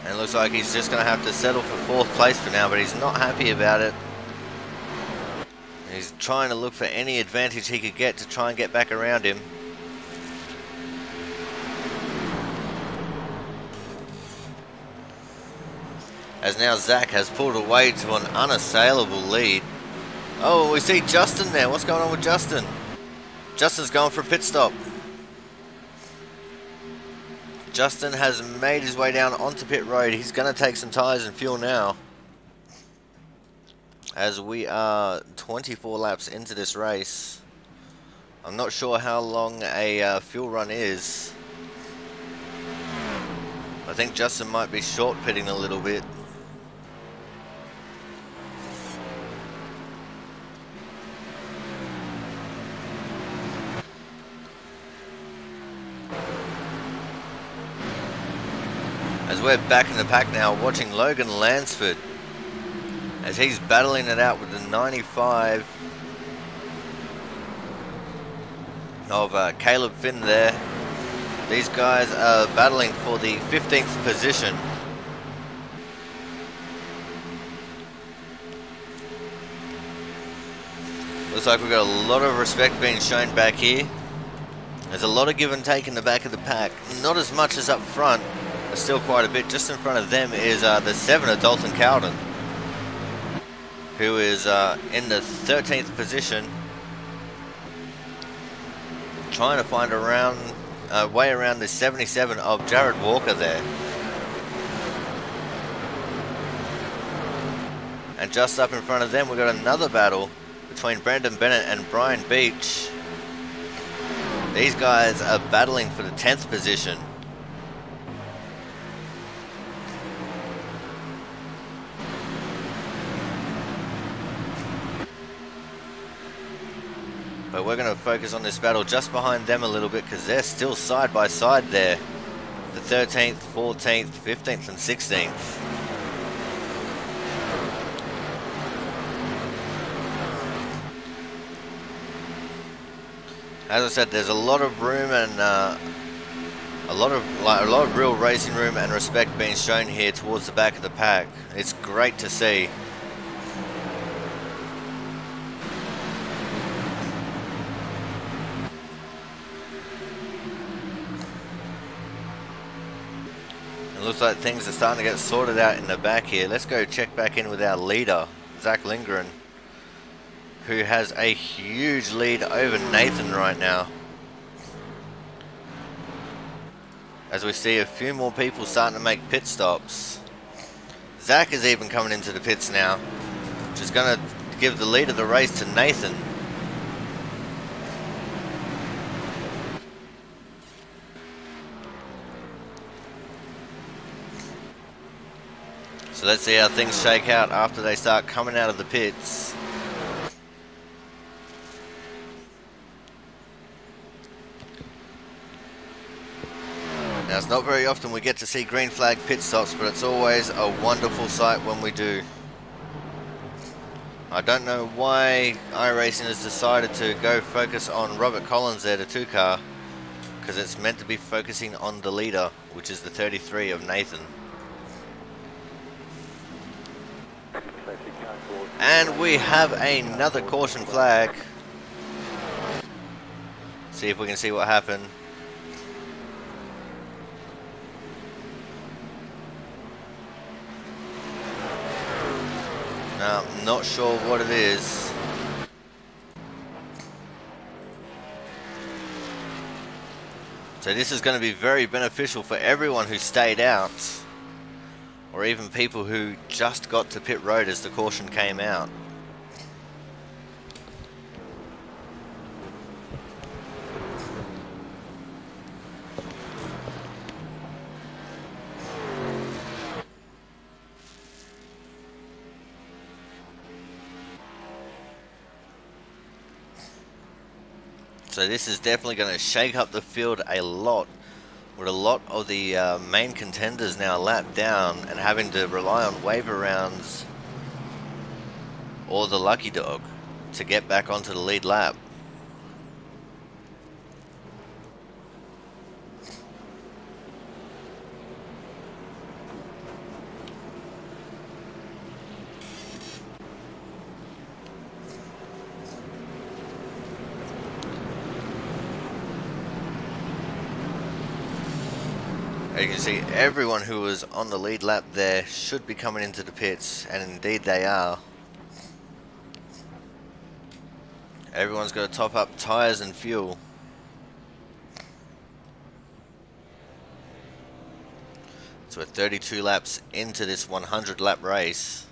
And it looks like he's just going to have to settle for 4th place for now, but he's not happy about it. He's trying to look for any advantage he could get to try and get back around him. As now Zach has pulled away to an unassailable lead. Oh, we see Justin there. What's going on with Justin? Justin's going for a pit stop. Justin has made his way down onto pit road. He's going to take some tyres and fuel now. As we are 24 laps into this race. I'm not sure how long a fuel run is. I think Justin might be short pitting a little bit. As we're back in the pack now, watching Logan Lansford as he's battling it out with the 95 of Caleb Finn there. These guys are battling for the 15th position. Looks like we've got a lot of respect being shown back here. There's a lot of give and take in the back of the pack. Not as much as up front, but still quite a bit. Just in front of them is the 7 of Dalton Cowden, who is in the 13th position, trying to find a way around the 77 of Jared Walker there. And just up in front of them, we've got another battle between Brendan Bennett and Brian Beach. These guys are battling for the 10th position. But we're going to focus on this battle just behind them a little bit, because they're still side by side there. The 13th, 14th, 15th and 16th. As I said, there's a lot of room and a lot of real racing room and respect being shown here towards the back of the pack. It's great to see. It looks like things are starting to get sorted out in the back here. Let's go check back in with our leader, Zach Lindgren, who has a huge lead over Nathan right now. As we see a few more people starting to make pit stops. Zach is even coming into the pits now, which is going to give the lead of the race to Nathan. So let's see how things shake out after they start coming out of the pits. Now, it's not very often we get to see green flag pit stops, but it's always a wonderful sight when we do. I don't know why iRacing has decided to go focus on Robert Collins there, the 2 car, because it's meant to be focusing on the leader, which is the 33 of Nathan. And we have another caution flag. See if we can see what happened. No, I'm not sure what it is. So this is going to be very beneficial for everyone who stayed out, or even people who just got to pit road as the caution came out. So this is definitely going to shake up the field a lot, with a lot of the main contenders now lapped down and having to rely on waiver rounds or the lucky dog to get back onto the lead lap. As you can see, everyone who was on the lead lap there should be coming into the pits, and indeed they are. Everyone's got to top up tyres and fuel. So we're 32 laps into this 100 lap race.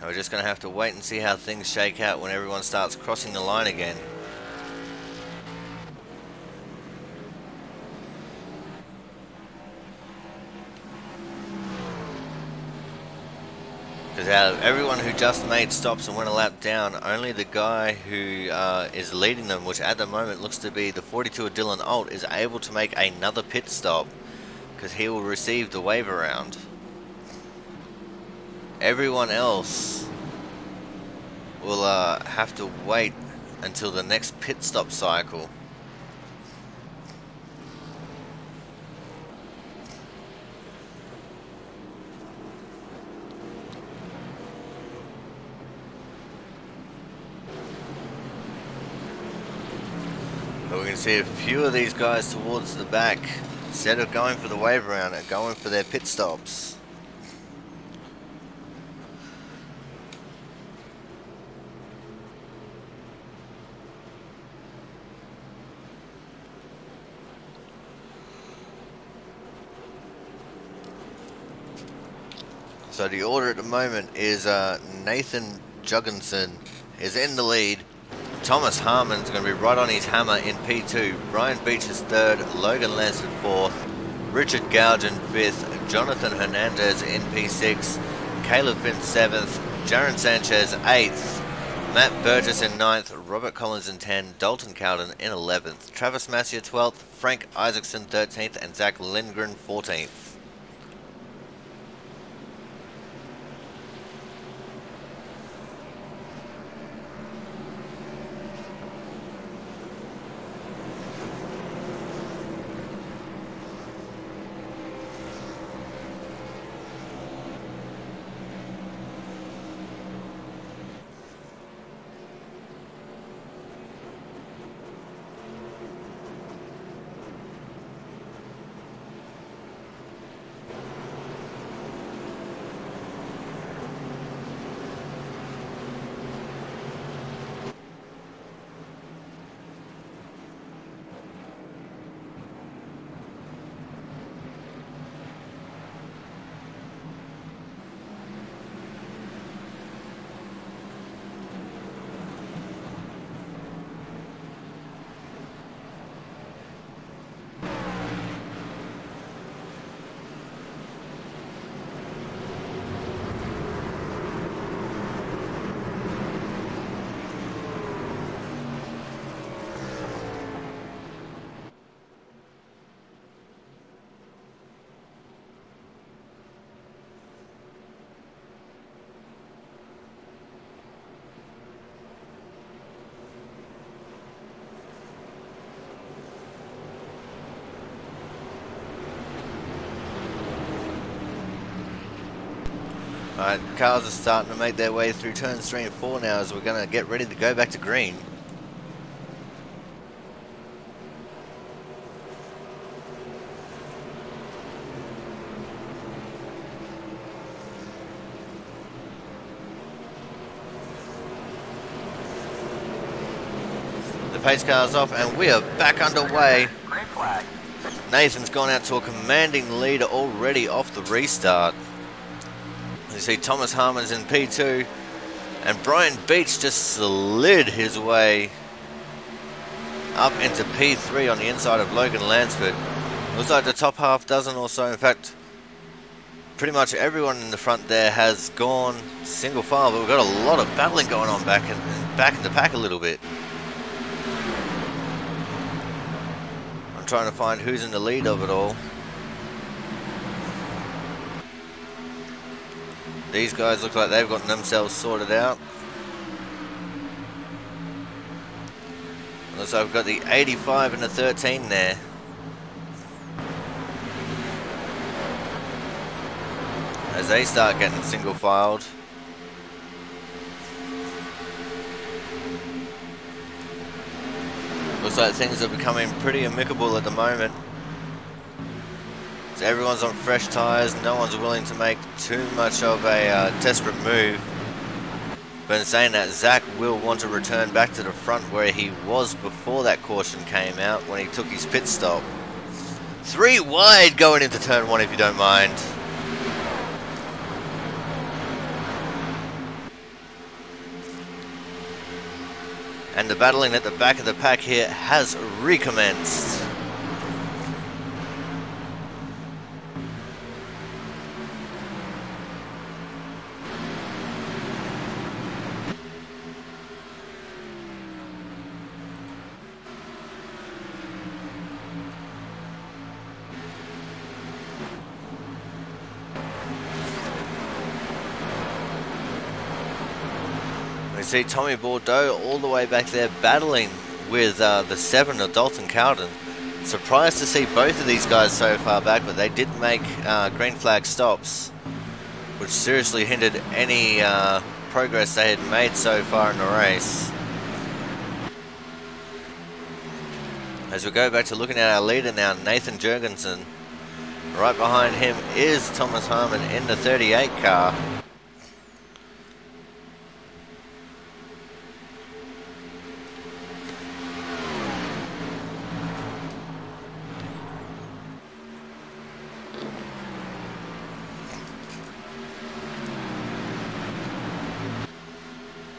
We're just going to have to wait and see how things shake out when everyone starts crossing the line again. Because out of everyone who just made stops and went a lap down, only the guy who is leading them, which at the moment looks to be the 42 of Dylan Alt, is able to make another pit stop, because he will receive the waiver round. Everyone else we'll have to wait until the next pit stop cycle. But we can see a few of these guys towards the back, instead of going for the wave around, are going for their pit stops. So the order at the moment is Nathan Juggenson is in the lead. Thomas Harmon's going to be right on his hammer in P2. Brian Beach is third. Logan Lansford fourth. Richard Gougen fifth. Jonathan Hernandez in P6. Caleb Finn seventh. Jaron Sanchez eighth. Matt Burgess in ninth. Robert Collins in 10. Dalton Cowden in 11th. Travis Massier 12th. Frank Isaacson 13th. And Zach Lindgren 14th. Alright, cars are starting to make their way through turns 3 and 4 now as we're going to get ready to go back to green. The pace car's off and we are back underway.
Green flag.
Nathan's gone out to a commanding lead already off the restart. You see Thomas Harmon's in P2 and Brian Beach just slid his way up into P3 on the inside of Logan Lansford. Looks like the top half dozen or so. In fact, pretty much everyone in the front there has gone single file, but we've got a lot of battling going on back in the pack a little bit. I'm trying to find who's in the lead of it all. These guys look like they've gotten themselves sorted out. Looks like we've got the 85 and the 13 there. As they start getting single filed. Looks like things are becoming pretty amicable at the moment. So everyone's on fresh tyres, no one's willing to make too much of a desperate move. But in saying that, Zach will want to return back to the front where he was before that caution came out when he took his pit stop. 3 wide going into turn 1 if you don't mind. And the battling at the back of the pack here has recommenced. see Tommy Bordeaux all the way back there battling with the 7 of Dalton Cowden. Surprised to see both of these guys so far back, but they did make green flag stops, which seriously hindered any progress they had made so far in the race. As we go back to looking at our leader now, Nathan Jurgensen. Right behind him is Thomas Harmon in the 38 car.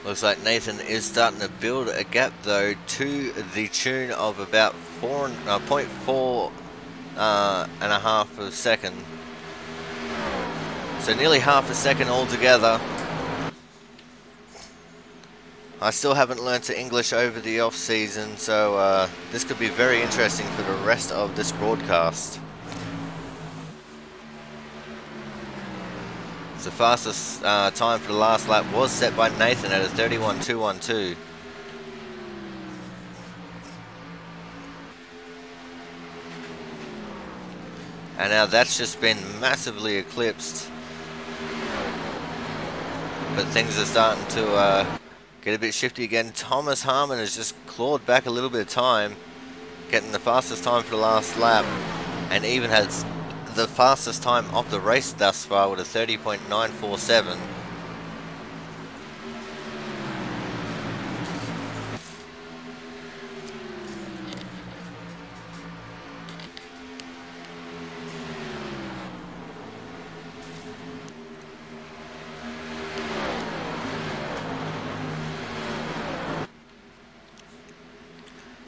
Looks like Nathan is starting to build a gap though to the tune of about 0.4 and a half of a second. So nearly half a second altogether. I still haven't learnt to English over the off season, so this could be very interesting for the rest of this broadcast. The fastest time for the last lap was set by Nathan at a 31.212. And now that's just been massively eclipsed. But things are starting to get a bit shifty again. Thomas Harmon has just clawed back a little bit of time, getting the fastest time for the last lap, and even has the fastest time of the race thus far with a 30.947.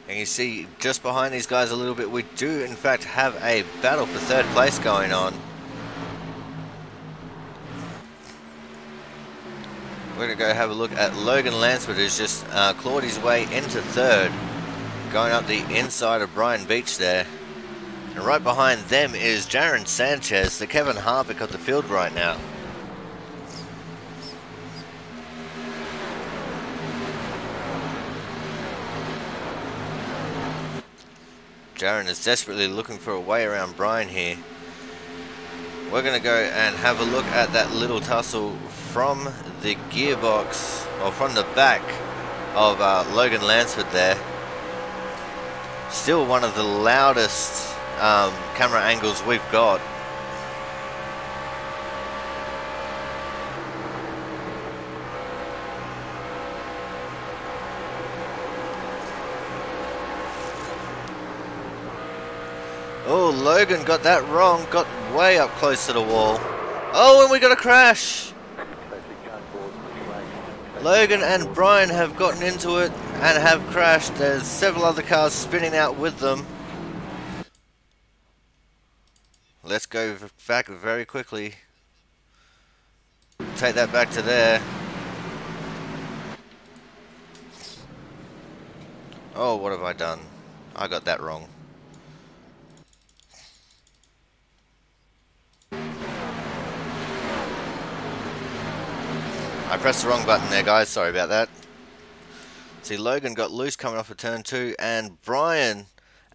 And you see just behind these guys a little bit, we do in fact have a battle for third place going on. We're going to go have a look at Logan Lansford, who's just clawed his way into third, going up the inside of Brian Beach there. And right behind them is Jaron Sanchez, the Kevin Harvick of the field right now. Jaron is desperately looking for a way around Brian here. We're going to go and have a look at that little tussle from the gearbox, or from the back of Logan Lansford there. Still one of the loudest camera angles we've got. Oh, Logan got that wrong, got way up close to the wall. Oh, and we got a crash! Logan and Brian have gotten into it and have crashed. There's several other cars spinning out with them. Let's go back very quickly. Take that back to there. Oh, what have I done? I got that wrong. I pressed the wrong button there, guys. Sorry about that. See, Logan got loose coming off of turn 2, and Brian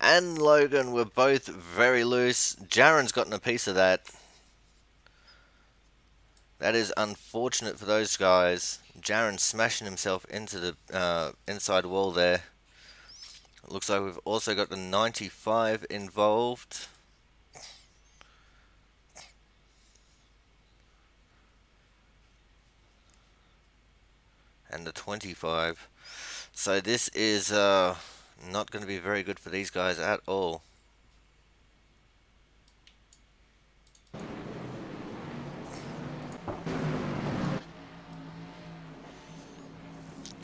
and Logan were both very loose. Jaron's gotten a piece of that. That is unfortunate for those guys. Jaron smashing himself into the inside wall there. It looks like we've also got the 95 involved. And the 25. So this is not going to be very good for these guys at all.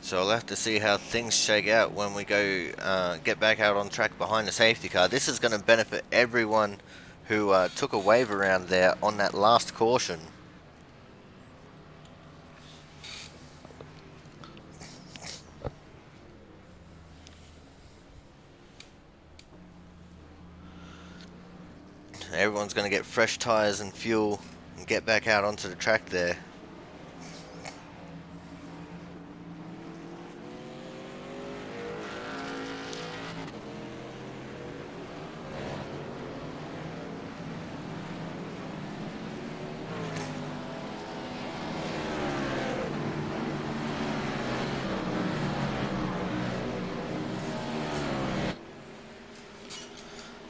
So I'll have to see how things shake out when we go get back out on track behind the safety car. This is going to benefit everyone who took a wave around there on that last caution. Everyone's going to get fresh tyres and fuel and get back out onto the track there.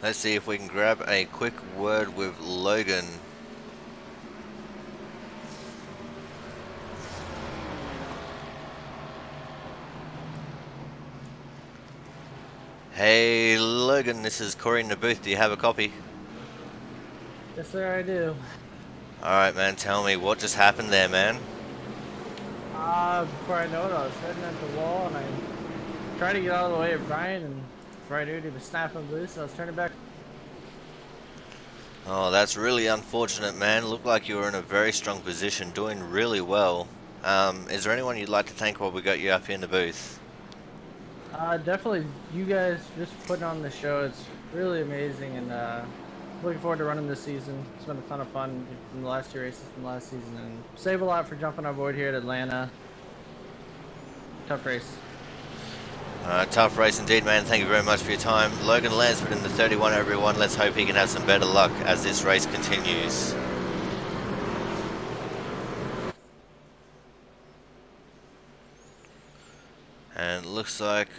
Let's see if we can grab a quick word with Logan. Hey Logan, this is Corey in the booth. Do you have a copy?
Yes, sir, I do.
Alright, man, tell me what just happened there, man.
Before I know it, I was heading at the wall and I tried to get out of the way of Brian, and before I knew it, he was snapping loose. I was turning back.
Oh, that's really unfortunate, man. Looked like you were in a very strong position, doing really well. Is there anyone you'd like to thank while we got you up here in the booth?
Definitely you guys just putting on the show. It's really amazing, and looking forward to running this season. It's been a ton of fun from the last 2 races from last season, and save a lot for jumping on board here at Atlanta. Tough race.
Tough race indeed, man. Thank you very much for your time. Logan Lansford in the 31, everyone. Let's hope he can have some better luck as this race continues. And looks like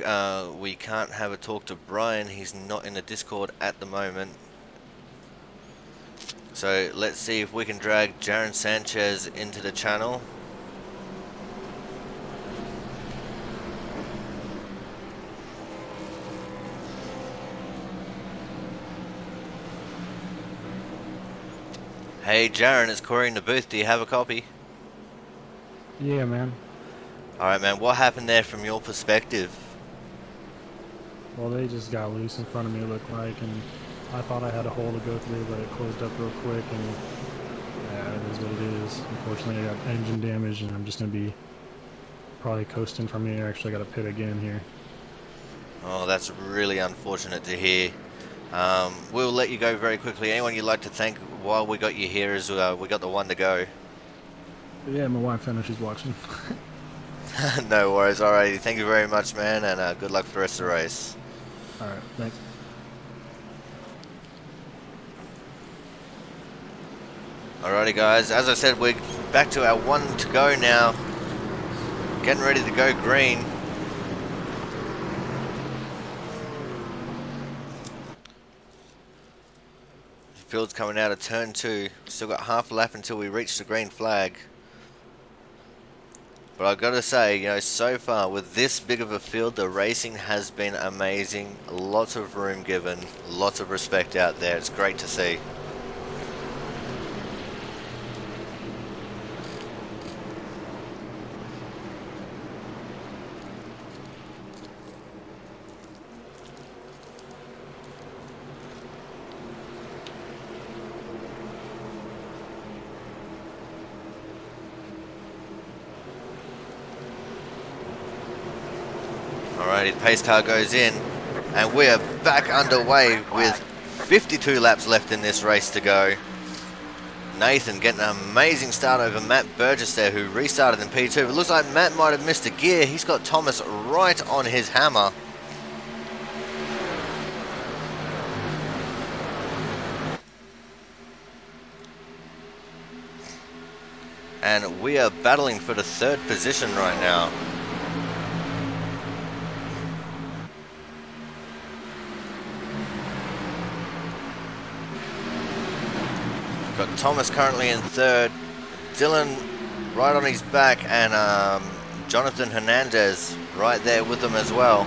we can't have a talk to Brian. He's not in the Discord at the moment. So let's see if we can drag Jaron Sanchez into the channel. Hey Jaron, it's Corey in the booth. Do you have a copy?
Yeah, man.
Alright, man. What happened there from your perspective?
Well, they just got loose in front of me, it looked like, and I thought I had a hole to go through, but it closed up real quick, and yeah, it is what it is. Unfortunately, I got engine damage, and I'm just going to be probably coasting from here. Actually, I got to pit again here.
Oh, that's really unfortunate to hear. We'll let you go very quickly. Anyone you'd like to thank while we got you here as we got the one to go?
Yeah, my wife, I know she's watching.
No worries. Alrighty, thank you very much, man, and good luck for the rest of the race.
Alright, thanks.
Alrighty, guys. As I said, we're back to our one to go now. Getting ready to go green. The field's coming out of turn 2. Still got half a lap until we reach the green flag. But I've got to say, you know, so far with this big of a field, the racing has been amazing. Lots of room given, lots of respect out there. It's great to see. Alrighty, the pace car goes in, and we are back underway with 52 laps left in this race to go. Nathan getting an amazing start over Matt Burgess there, who restarted in P2. It looks like Matt might have missed a gear. He's got Thomas right on his hammer. And we are battling for the 3rd position right now. Got Thomas currently in 3rd, Dylan right on his back, and Jonathan Hernandez right there with them as well.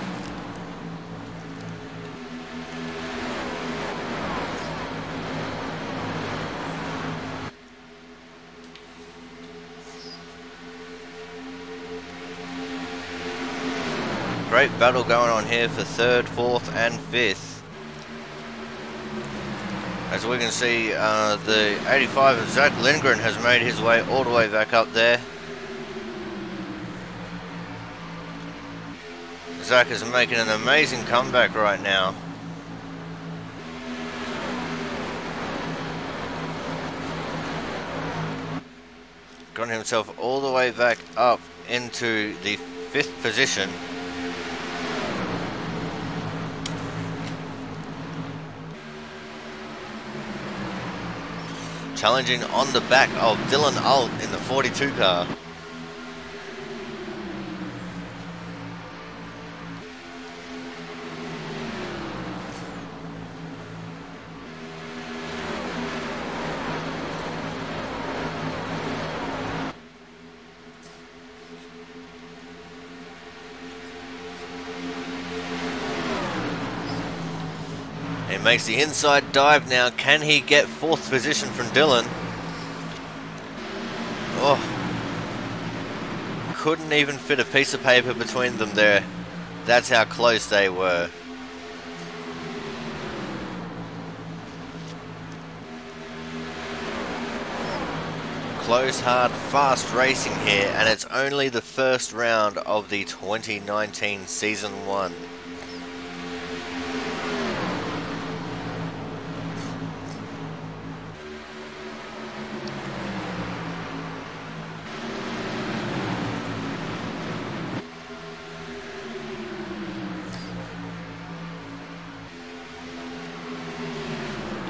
Great battle going on here for 3rd, 4th and 5th. As we can see, the 85 of Zach Lindgren has made his way all the way back up there. Zach is making an amazing comeback right now. Got himself all the way back up into the 5th position. Challenging on the back of Dylan Alt in the 42 car. He makes the inside dive now. Can he get 4th position from Dylan? Oh. Couldn't even fit a piece of paper between them there. That's how close they were. Close, hard, fast racing here, and it's only the first round of the 2019 Season 1.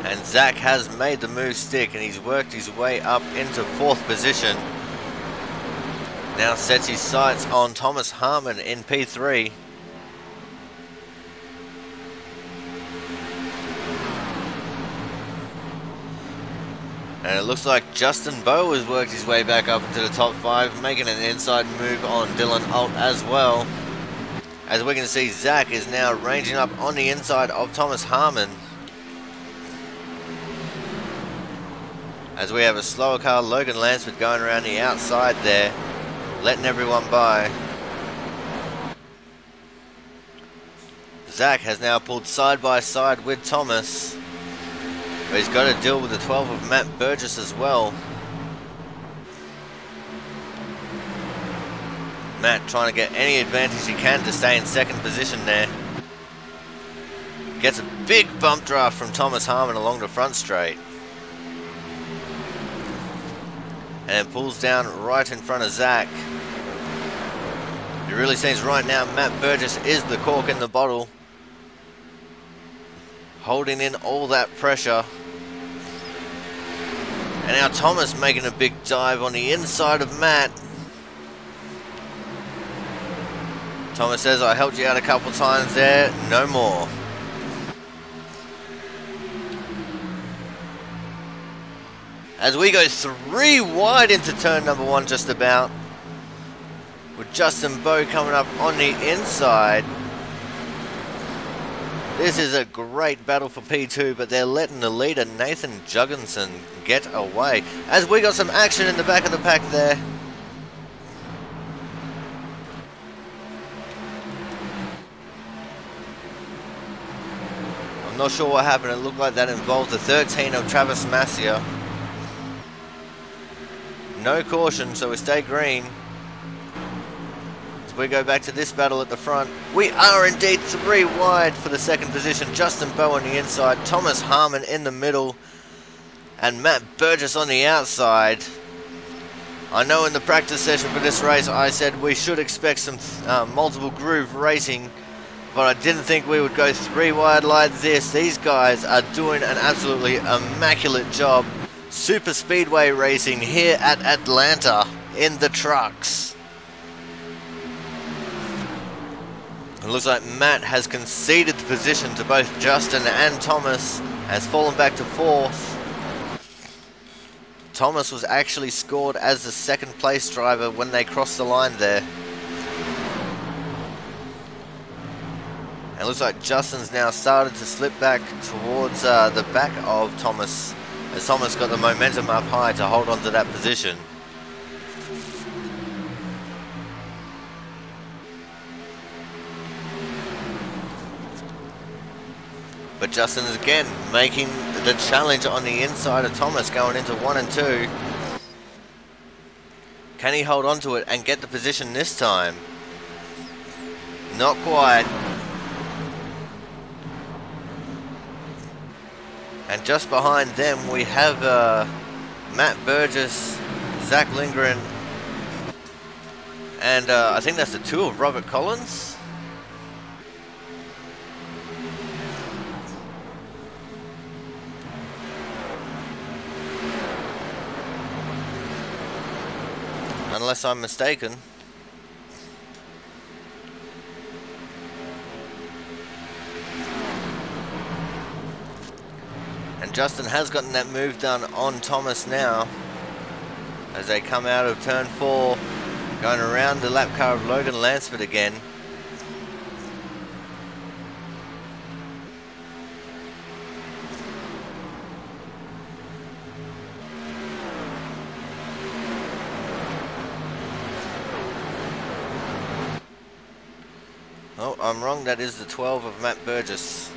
And Zach has made the move stick, and he's worked his way up into 4th position. Now sets his sights on Thomas Harmon in P3. And it looks like Justin Bowe has worked his way back up into the top 5, making an inside move on Dylan Alt as well. As we can see, Zach is now ranging up on the inside of Thomas Harmon. As we have a slower car, Logan Lansford, going around the outside there, letting everyone by. Zach has now pulled side by side with Thomas, but he's got to deal with the 12 of Matt Burgess as well. Matt trying to get any advantage he can to stay in 2nd position there. Gets a big bump draft from Thomas Harmon along the front straight. And pulls down right in front of Zach. It really seems right now Matt Burgess is the cork in the bottle, holding in all that pressure. And now Thomas making a big dive on the inside of Matt. Thomas says, I helped you out a couple times there, no more. As we go 3 wide into turn number 1 just about, with Justin Bowe coming up on the inside. This is a great battle for P2, but they're letting the leader Nathan Juggenson get away. As we got some action in the back of the pack there. I'm not sure what happened. It looked like that involved the 13 of Travis Massia. No caution, so we stay green. As we go back to this battle at the front, we are indeed 3 wide for the 2nd position. Justin Bowe on the inside, Thomas Harmon in the middle, and Matt Burgess on the outside. I know in the practice session for this race I said we should expect some multiple groove racing, but I didn't think we would go 3 wide like this. These guys are doing an absolutely immaculate job. Super Speedway racing here at Atlanta in the trucks. It looks like Matt has conceded the position to both Justin and Thomas, has fallen back to 4th. Thomas was actually scored as the 2nd place driver when they crossed the line there. And it looks like Justin's now started to slip back towards the back of Thomas, as Thomas got the momentum up high to hold on to that position. But Justin is again making the challenge on the inside of Thomas, going into 1 and 2. Can he hold on to it and get the position this time? Not quite. And just behind them we have Matt Burgess, Zach Lindgren, and I think that's the 2 of Robert Collins. Unless I'm mistaken. And Justin has gotten that move done on Thomas now, as they come out of turn 4, going around the lap car of Logan Lansford again. Oh, I'm wrong. That is the 12 of Matt Burgess.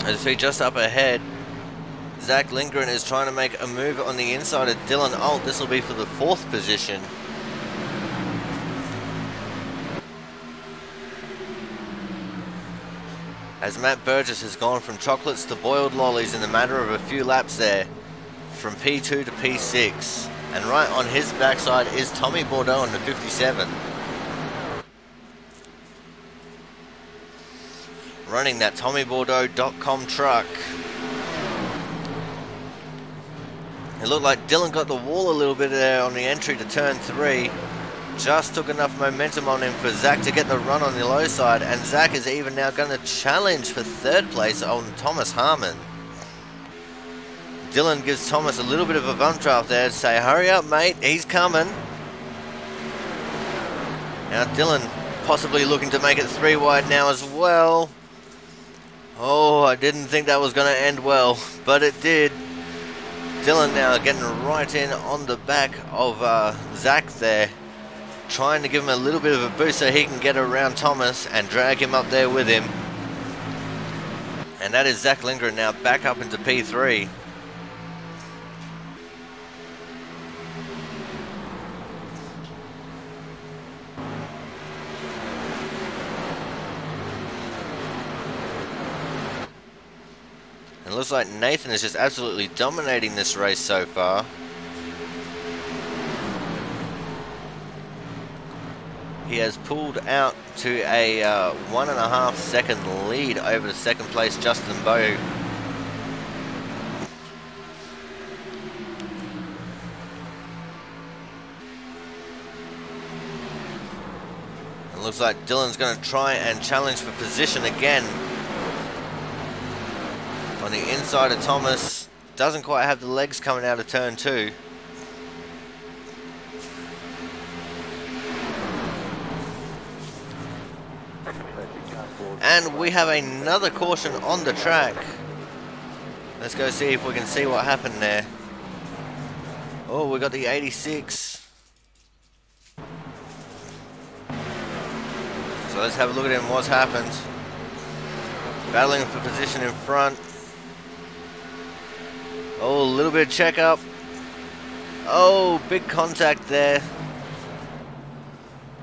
As we just up ahead, Zach Lindgren is trying to make a move on the inside of Dylan Alt. This will be for the 4th position. As Matt Burgess has gone from chocolates to boiled lollies in the matter of a few laps there, from P2 to P6. And right on his backside is Tommy Bordeaux in the 57. Running that TommyBordeaux.com truck. It looked like Dylan got the wall a little bit there on the entry to turn 3. Just took enough momentum on him for Zach to get the run on the low side, and Zach is even now going to challenge for 3rd place on Thomas Harmon. Dylan gives Thomas a little bit of a bump draft there to say, hurry up mate, he's coming. Now Dylan possibly looking to make it 3 wide now as well. Oh, I didn't think that was going to end well, but it did. Dylan now getting right in on the back of Zach there, trying to give him a little bit of a boost so he can get around Thomas and drag him up there with him. And that is Zach Lindgren now back up into P3. It looks like Nathan is just absolutely dominating this race so far. He has pulled out to a 1.5 second lead over the 2nd place Justin Bowe. It looks like Dylan's going to try and challenge for position again. On the inside of Thomas, doesn't quite have the legs coming out of turn 2. And we have another caution on the track. Let's go see if we can see what happened there. Oh, we got the 86. So let's have a look at him, what's happened. Battling for position in front. Oh, a little bit of check up. Oh, big contact there.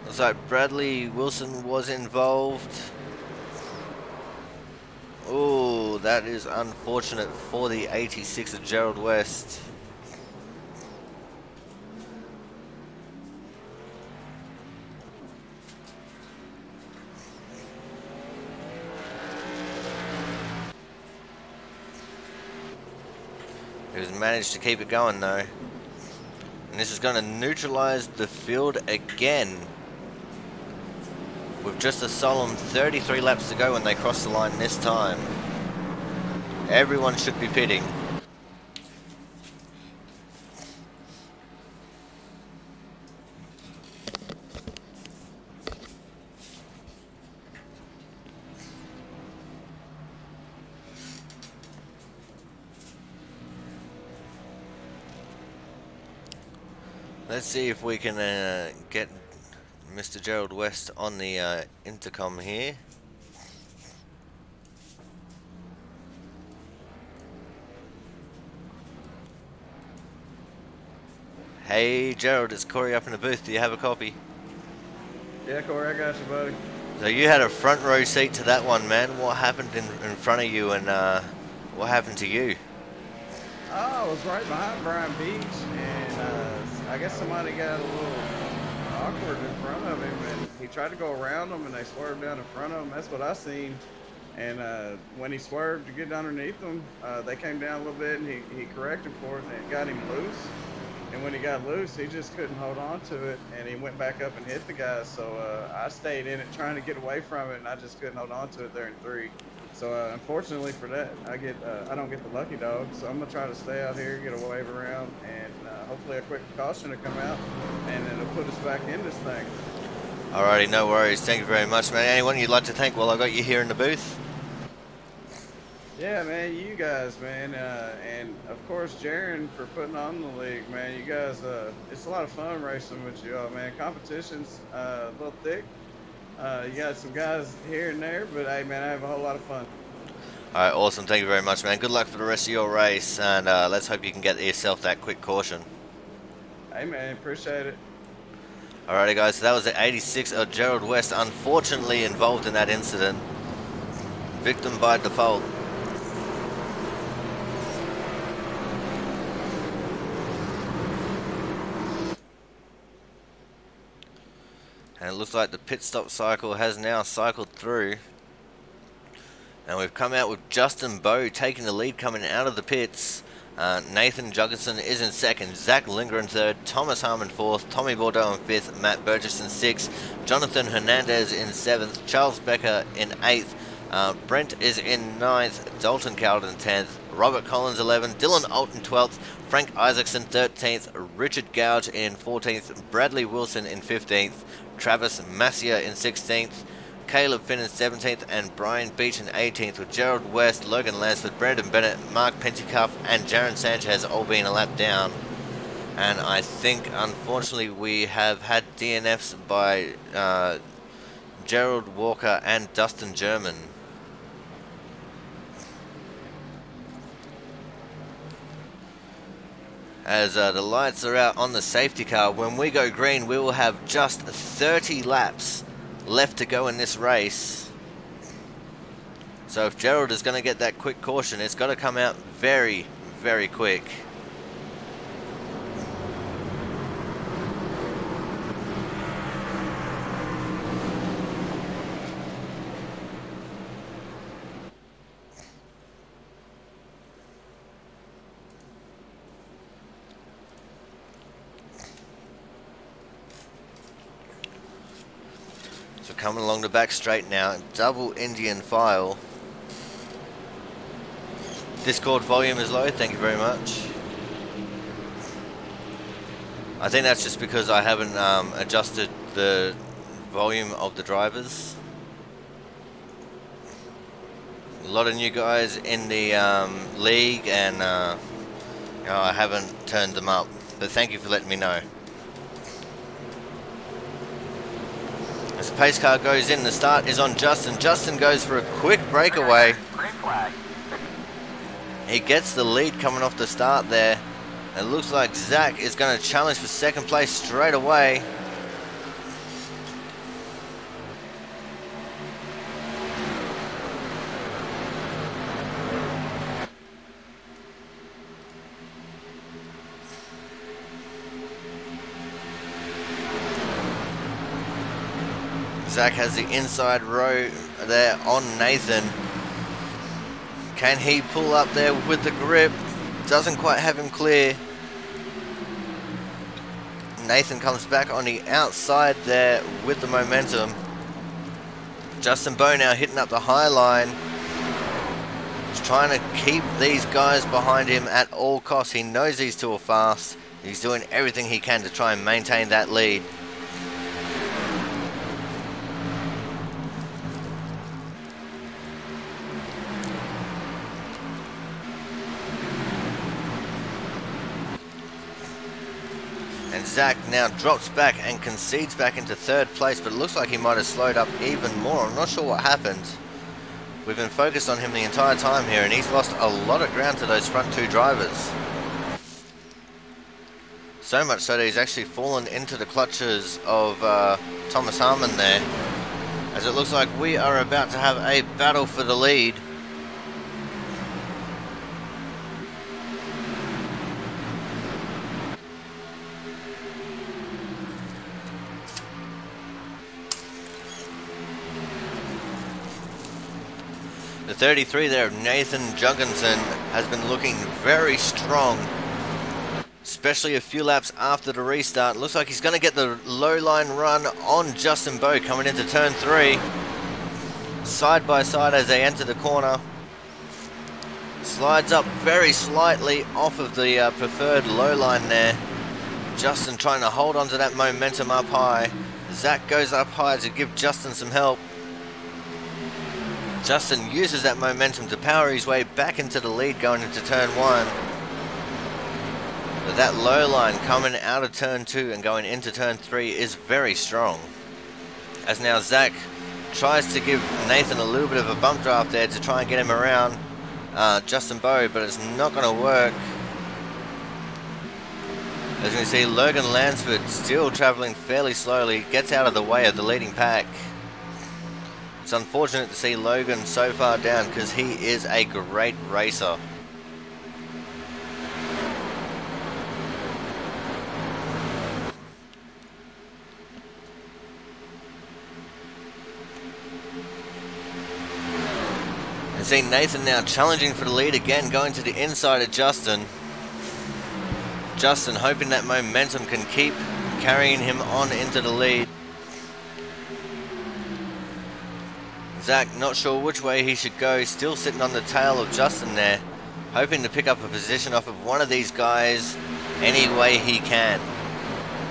Looks like Bradley Wilson was involved. Oh, that is unfortunate for the 86 of Gerald West. He's managed to keep it going though. And this is going to neutralize the field again. With just a solemn 33 laps to go when they cross the line this time. Everyone should be pitting. Let's see if we can get Mr. Gerald West on the intercom here. Hey Gerald, it's Corey up in the booth. Do you have a copy?
Yeah, Corey, I got you, buddy.
So you had a front row seat to that one, man. What happened in front of you, and what happened to you?
Oh, I was right behind Brian Beach, and I guess somebody got a little awkward in front of him, and he tried to go around them, and they swerved down in front of him. That's what I seen. And when he swerved to get underneath them, they came down a little bit, and he corrected for it, and it got him loose. And when he got loose, he just couldn't hold on to it, and he went back up and hit the guy. So I stayed in it trying to get away from it, and I just couldn't hold on to it there in 3. So unfortunately for that, I don't get the lucky dog. So I'm gonna try to stay out here, get a wave around, and hopefully a quick caution to come out, and it'll put us back in this thing.
Alrighty, no worries. Thank you very much, man. Anyone you'd like to thank while I got you here in the booth?
Yeah, man, you guys, man, and of course Jaron for putting on the league, man. You guys, it's a lot of fun racing with you all, man. Competition's a little thick. You got some guys here and there, but hey, man, I have a whole lot of fun.
All right, awesome. Thank you very much, man. Good luck for the rest of your race, and let's hope you can get yourself that quick caution.
Hey, man, appreciate it.
Alrighty, guys, so that was the 86 of Gerald West, unfortunately involved in that incident. Victim by default. And it looks like the pit stop cycle has now cycled through. And we've come out with Justin Bowe taking the lead coming out of the pits. Nathan Juggerson is in second, Zach Linger in third, Thomas Harmon fourth, Tommy Bordeaux in fifth, Matt Burgess in sixth, Jonathan Hernandez in seventh, Charles Becker in eighth, Brent is in ninth, Dalton Coward in 10th, Robert Collins 11th, Dylan Alton 12th, Frank Isaacson 13th, Richard Gouge in 14th, Bradley Wilson in 15th, Travis Massier in 16th, Caleb Finn in 17th, and Brian Beach in 18th, with Gerald West, Logan Lansford, Brandon Bennett, Mark Pentecoff, and Jaron Sanchez all being a lap down. And I think, unfortunately, we have had DNFs by Gerald Walker and Dustin German. As the lights are out on the safety car, when we go green, we will have just 30 laps left to go in this race. So if Gerald is going to get that quick caution, it's got to come out very, very quick. So coming along the back straight now, double Indian file. Discord volume is low, thank you very much. I think that's just because I haven't adjusted the volume of the drivers. A lot of new guys in the league, and you know, I haven't turned them up, but thank you for letting me know. As the pace car goes in, the start is on Justin. Justin goes for a quick breakaway.
Green flag.
He gets the lead coming off the start there. It looks like Zach is going to challenge for second place straight away. Zach has the inside row there on Nathan. Can he pull up there with the grip? Doesn't quite have him clear. Nathan comes back on the outside there with the momentum. Justin Bowe now hitting up the high line. He's trying to keep these guys behind him at all costs. He knows these two are fast. He's doing everything he can to try and maintain that lead. And Zach now drops back and concedes back into third place, but it looks like he might have slowed up even more. I'm not sure what happened. We've been focused on him the entire time here, and he's lost a lot of ground to those front two drivers. So much so that he's actually fallen into the clutches of Thomas Harmon there, as it looks like we are about to have a battle for the lead. The 33 there of Nathan Juggerson has been looking very strong, especially a few laps after the restart. Looks like he's going to get the low line run on Justin Bowe coming into turn 3. Side by side as they enter the corner. Slides up very slightly off of the preferred low line there. Justin trying to hold on to that momentum up high. Zach goes up high to give Justin some help. Justin uses that momentum to power his way back into the lead going into turn 1. But that low line coming out of turn 2 and going into turn 3 is very strong. As now Zach tries to give Nathan a little bit of a bump draft there to try and get him around Justin Bowe, but it's not going to work. As you can see, Logan Lansford still traveling fairly slowly, gets out of the way of the leading pack. It's unfortunate to see Logan so far down because he is a great racer. And see Nathan now challenging for the lead again, going to the inside of Justin. Justin hoping that momentum can keep carrying him on into the lead. Zach not sure which way he should go, still sitting on the tail of Justin there, hoping to pick up a position off of one of these guys any way he can.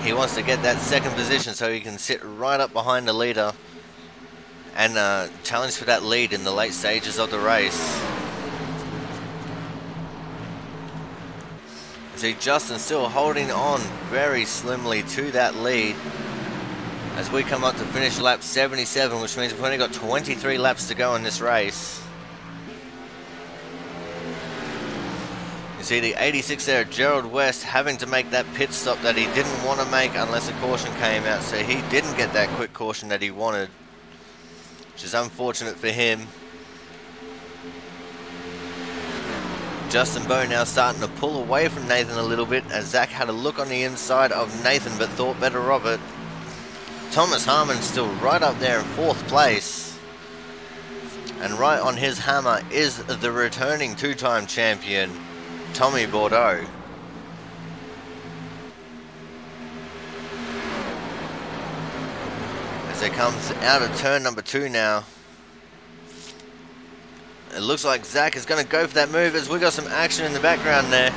He wants to get that second position so he can sit right up behind the leader and challenge for that lead in the late stages of the race. See Justin still holding on very slimly to that lead as we come up to finish lap 77, which means we've only got 23 laps to go in this race. You see the 86 there, Gerald West, having to make that pit stop that he didn't want to make unless a caution came out, so he didn't get that quick caution that he wanted, which is unfortunate for him. Justin Bowe now starting to pull away from Nathan a little bit as Zach had a look on the inside of Nathan but thought better of it. Thomas Harmon still right up there in 4th place. And right on his hammer is the returning 2-time champion, Tommy Bordeaux. As it comes out of turn number 2 now. It looks like Zach is going to go for that move as we got some action in the background there.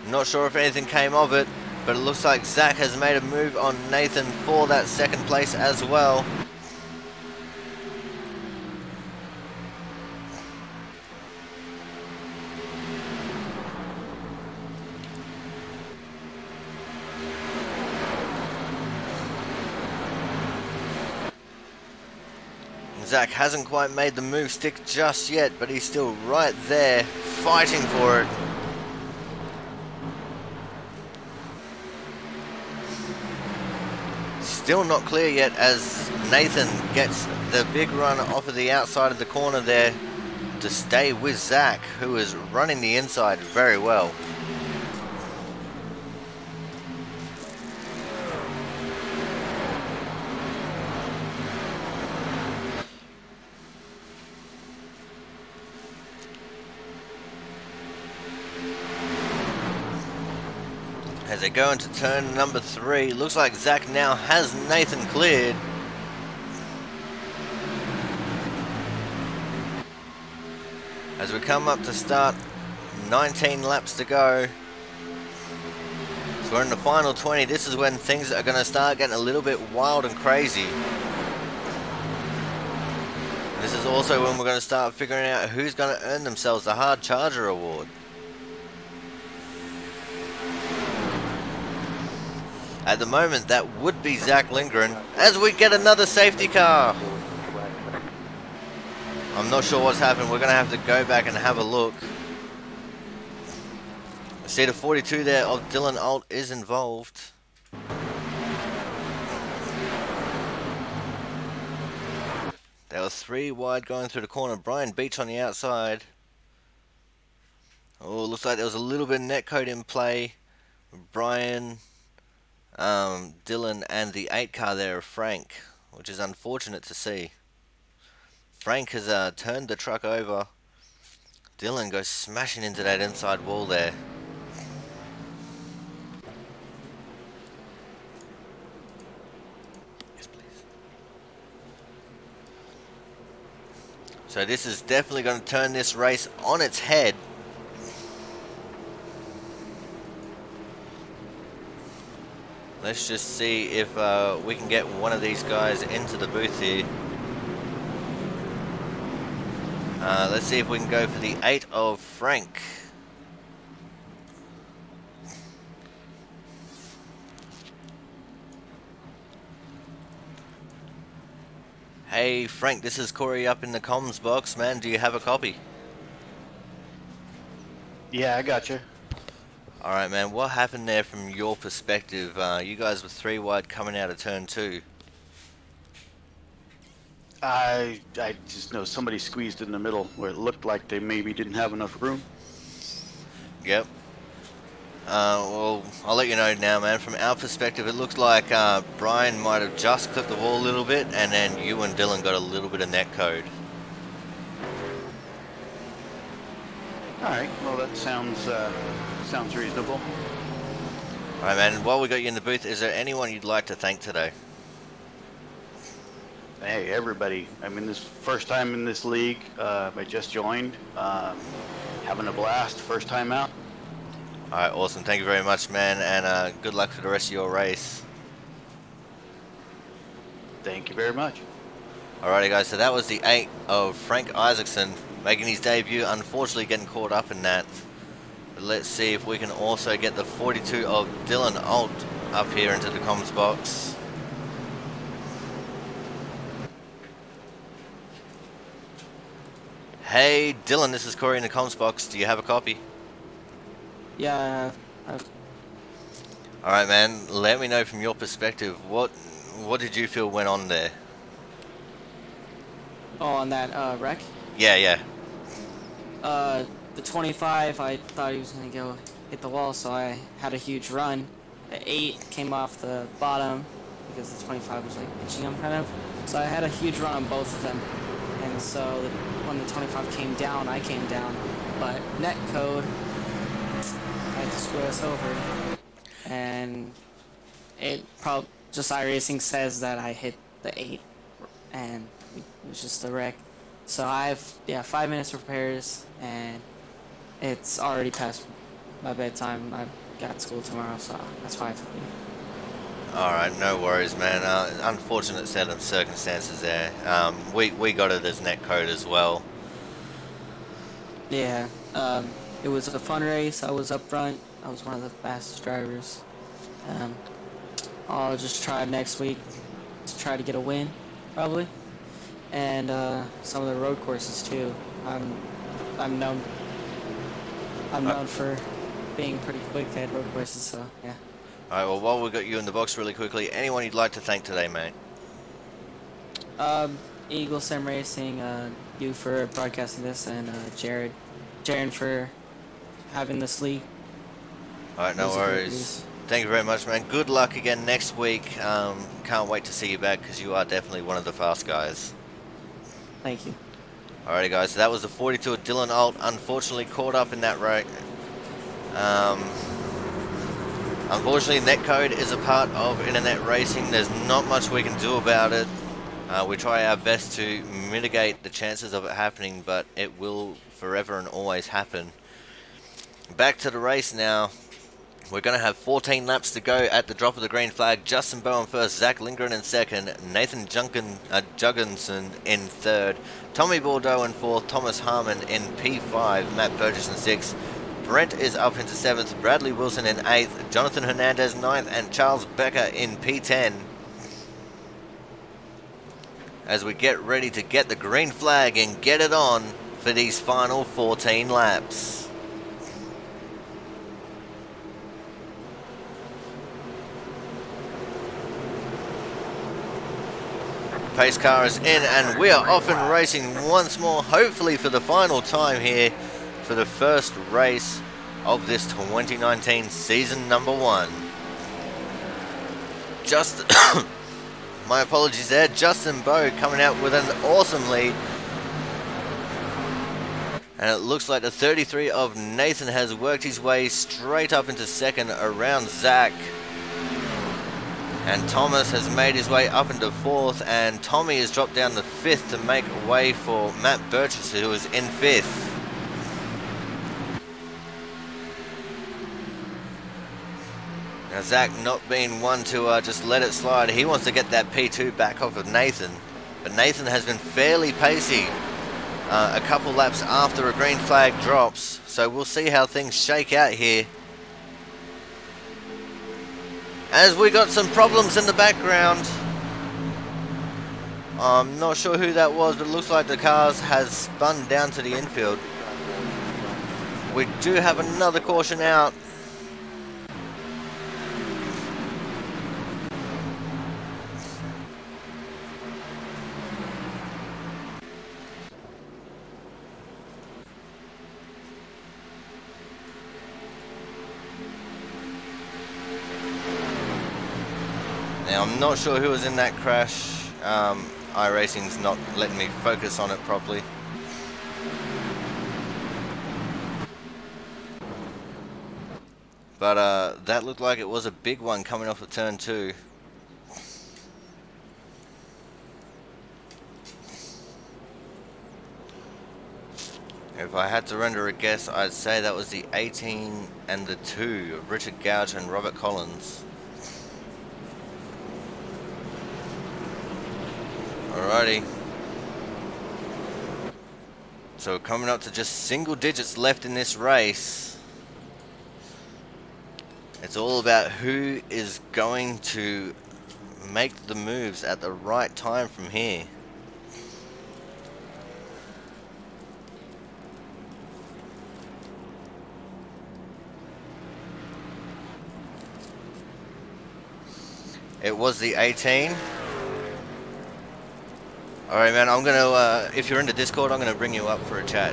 Not sure if anything came of it, but it looks like Zach has made a move on Nathan for that second place as well. Zach hasn't quite made the move stick just yet, but he's still right there fighting for it. Still not clear yet as Nathan gets the big run off of the outside of the corner there to stay with Zach, who is running the inside very well. As they go into turn number 3, looks like Zach now has Nathan cleared. As we come up to start, 19 laps to go. So we're in the final 20. This is when things are going to start getting a little bit wild and crazy. This is also when we're going to start figuring out who's going to earn themselves the Hard Charger Award. At the moment, that would be Zach Lindgren, as we get another safety car. I'm not sure what's happened. We're going to have to go back and have a look. I see the 42 there of Dylan Alt is involved. There were 3 wide going through the corner. Brian Beach on the outside. Oh, looks like there was a little bit of netcode in play. Brian, Dylan, and the 8 car there of Frank, which is unfortunate to see. Frank has turned the truck over. Dylan goes smashing into that inside wall there. Yes, please. So this is definitely going to turn this race on its head. Let's just see if we can get one of these guys into the booth here. Let's see if we can go for the 8 of Frank. Hey Frank, this is Corey up in the comms box, man. Do you have a copy?
Yeah, I got you.
Alright, man. What happened there from your perspective? You guys were 3 wide coming out of turn 2.
I just know somebody squeezed in the middle where it looked like they maybe didn't have enough room.
Yep. Well, I'll let you know now, man. From our perspective, it looks like Brian might have just clipped the wall a little bit, and then you and Dylan got a little bit of net code.
Alright, well that sounds reasonable.
Alright, man. While we got you in the booth, is there anyone you'd like to thank today?
Hey, everybody. I mean, this first time in this league. I just joined. Having a blast. First time out.
Alright, awesome. Thank you very much, man, and good luck for the rest of your race.
Thank you very much.
Alrighty, guys, so that was the 8 of Frank Isaacson, making his debut, unfortunately getting caught up in that. But let's see if we can also get the 42 of Dylan Alt up here into the comms box. Hey, Dylan, this is Corey in the comms box. Do you have a copy?
Yeah.
Alright, man, let me know from your perspective, what did you feel went on there?
Oh, on that wreck?
Yeah.
The 25, I thought he was gonna go hit the wall, so I had a huge run. The 8 came off the bottom because the 25 was like pitching him kind of. So I had a huge run on both of them. And so when the 25 came down, I came down. But net code had to screw us over. And it probably just iRacing says that I hit the 8 and it was just a wreck. So I have 5 minutes of repairs and it's already past my bedtime. I've got school tomorrow, so that's why I have to leave.
Alright, no worries, man. Unfortunate set of circumstances there. We got it as net code as well.
Yeah, it was a fun race. I was up front. I was one of the fastest drivers. I'll just try next week to try to get a win, probably. And some of the road courses too. I'm known for being pretty quick at road courses, so yeah.
Alright, well, while we got you in the box really quickly, anyone you'd like to thank today, mate?
Eagle Sim Racing, you for broadcasting this, and Jaren for having this league.
Alright, no worries. Thank you very much, man. Good luck again next week. Can't wait to see you back because you are definitely one of the fast guys.
Thank you.
Alrighty, guys, so that was the 42 of Dylan Alt, unfortunately caught up in that race. Unfortunately, netcode is a part of internet racing. There's not much we can do about it. We try our best to mitigate the chances of it happening, but it will forever and always happen. Back to the race now. We're going to have 14 laps to go at the drop of the green flag. Justin Bowen first, Zach Lindgren in second, Nathan Juggenson in third, Tommy Bordeaux in fourth, Thomas Harmon in P5, Matt Burgess in sixth, Brent is up into 7th, Bradley Wilson in 8th, Jonathan Hernandez 9th, and Charles Becker in P10. As we get ready to get the green flag and get it on for these final 14 laps. Pace car is in and we are off and racing once more, hopefully for the final time here for the first race of this 2019 season number 1. My apologies there, Justin Bowe coming out with an awesome lead. And it looks like the 33 of Nathan has worked his way straight up into second around Zach. And Thomas has made his way up into 4th, and Tommy has dropped down to 5th to make way for Matt Burgess, who is in 5th. Now Zach not being one to just let it slide. He wants to get that P2 back off of Nathan. But Nathan has been fairly pacey a couple laps after a green flag drops. So we'll see how things shake out here. As we got some problems in the background. I'm not sure who that was, but it looks like the cars has spun down to the infield. We do have another caution out. Now I'm not sure who was in that crash. iRacing's not letting me focus on it properly. But that looked like it was a big one coming off of turn 2. If I had to render a guess, I'd say that was the 18 and the 2 of Richard Gouge and Robert Collins. Alrighty. So coming up to just single digits left in this race. It's all about who is going to make the moves at the right time from here. It was the 18. Alright man, I'm gonna, if you're in the Discord, I'm gonna bring you up for a chat.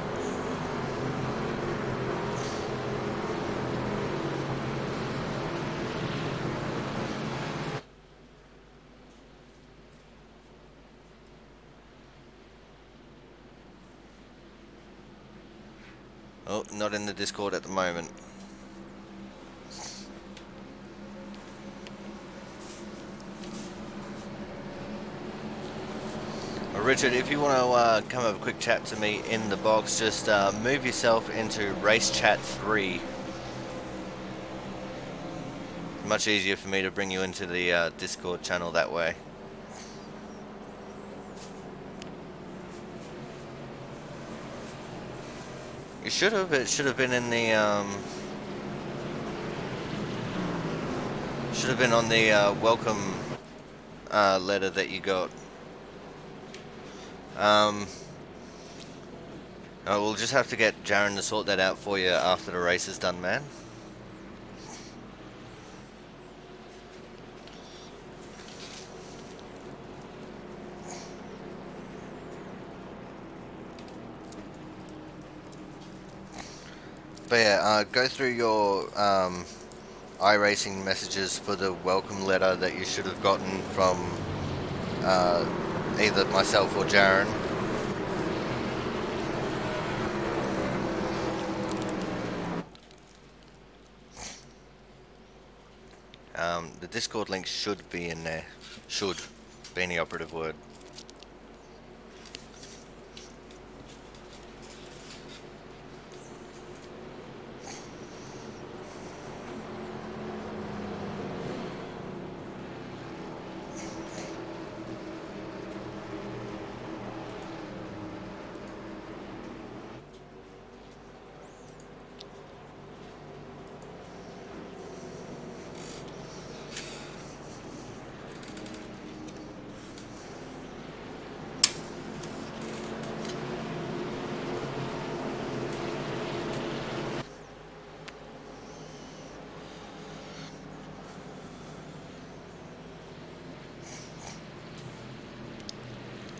Oh, not in the Discord at the moment. Richard, if you want to come have a quick chat to me in the box, just move yourself into Race Chat 3. Much easier for me to bring you into the Discord channel that way. You should have. It should have been in the. Should have been on the welcome letter that you got. We'll just have to get Jaron to sort that out for you after the race is done, man. But yeah, go through your iRacing messages for the welcome letter that you should have gotten from either myself or Jaron. The Discord link should be in there. Should, being the operative word.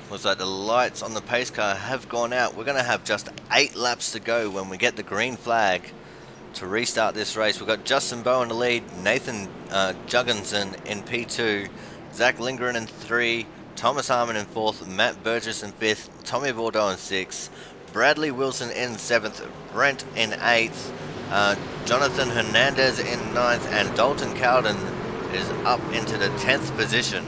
Looks like the lights on the pace car have gone out. We're going to have just 8 laps to go when we get the green flag to restart this race. We've got Justin Bowe in the lead, Nathan Juggenson in P2, Zach Lindgren in 3, Thomas Harmon in 4th, Matt Burgess in 5th, Tommy Bordeaux in 6th, Bradley Wilson in 7th, Brent in 8th, Jonathan Hernandez in 9th, and Dalton Cowden is up into the 10th position.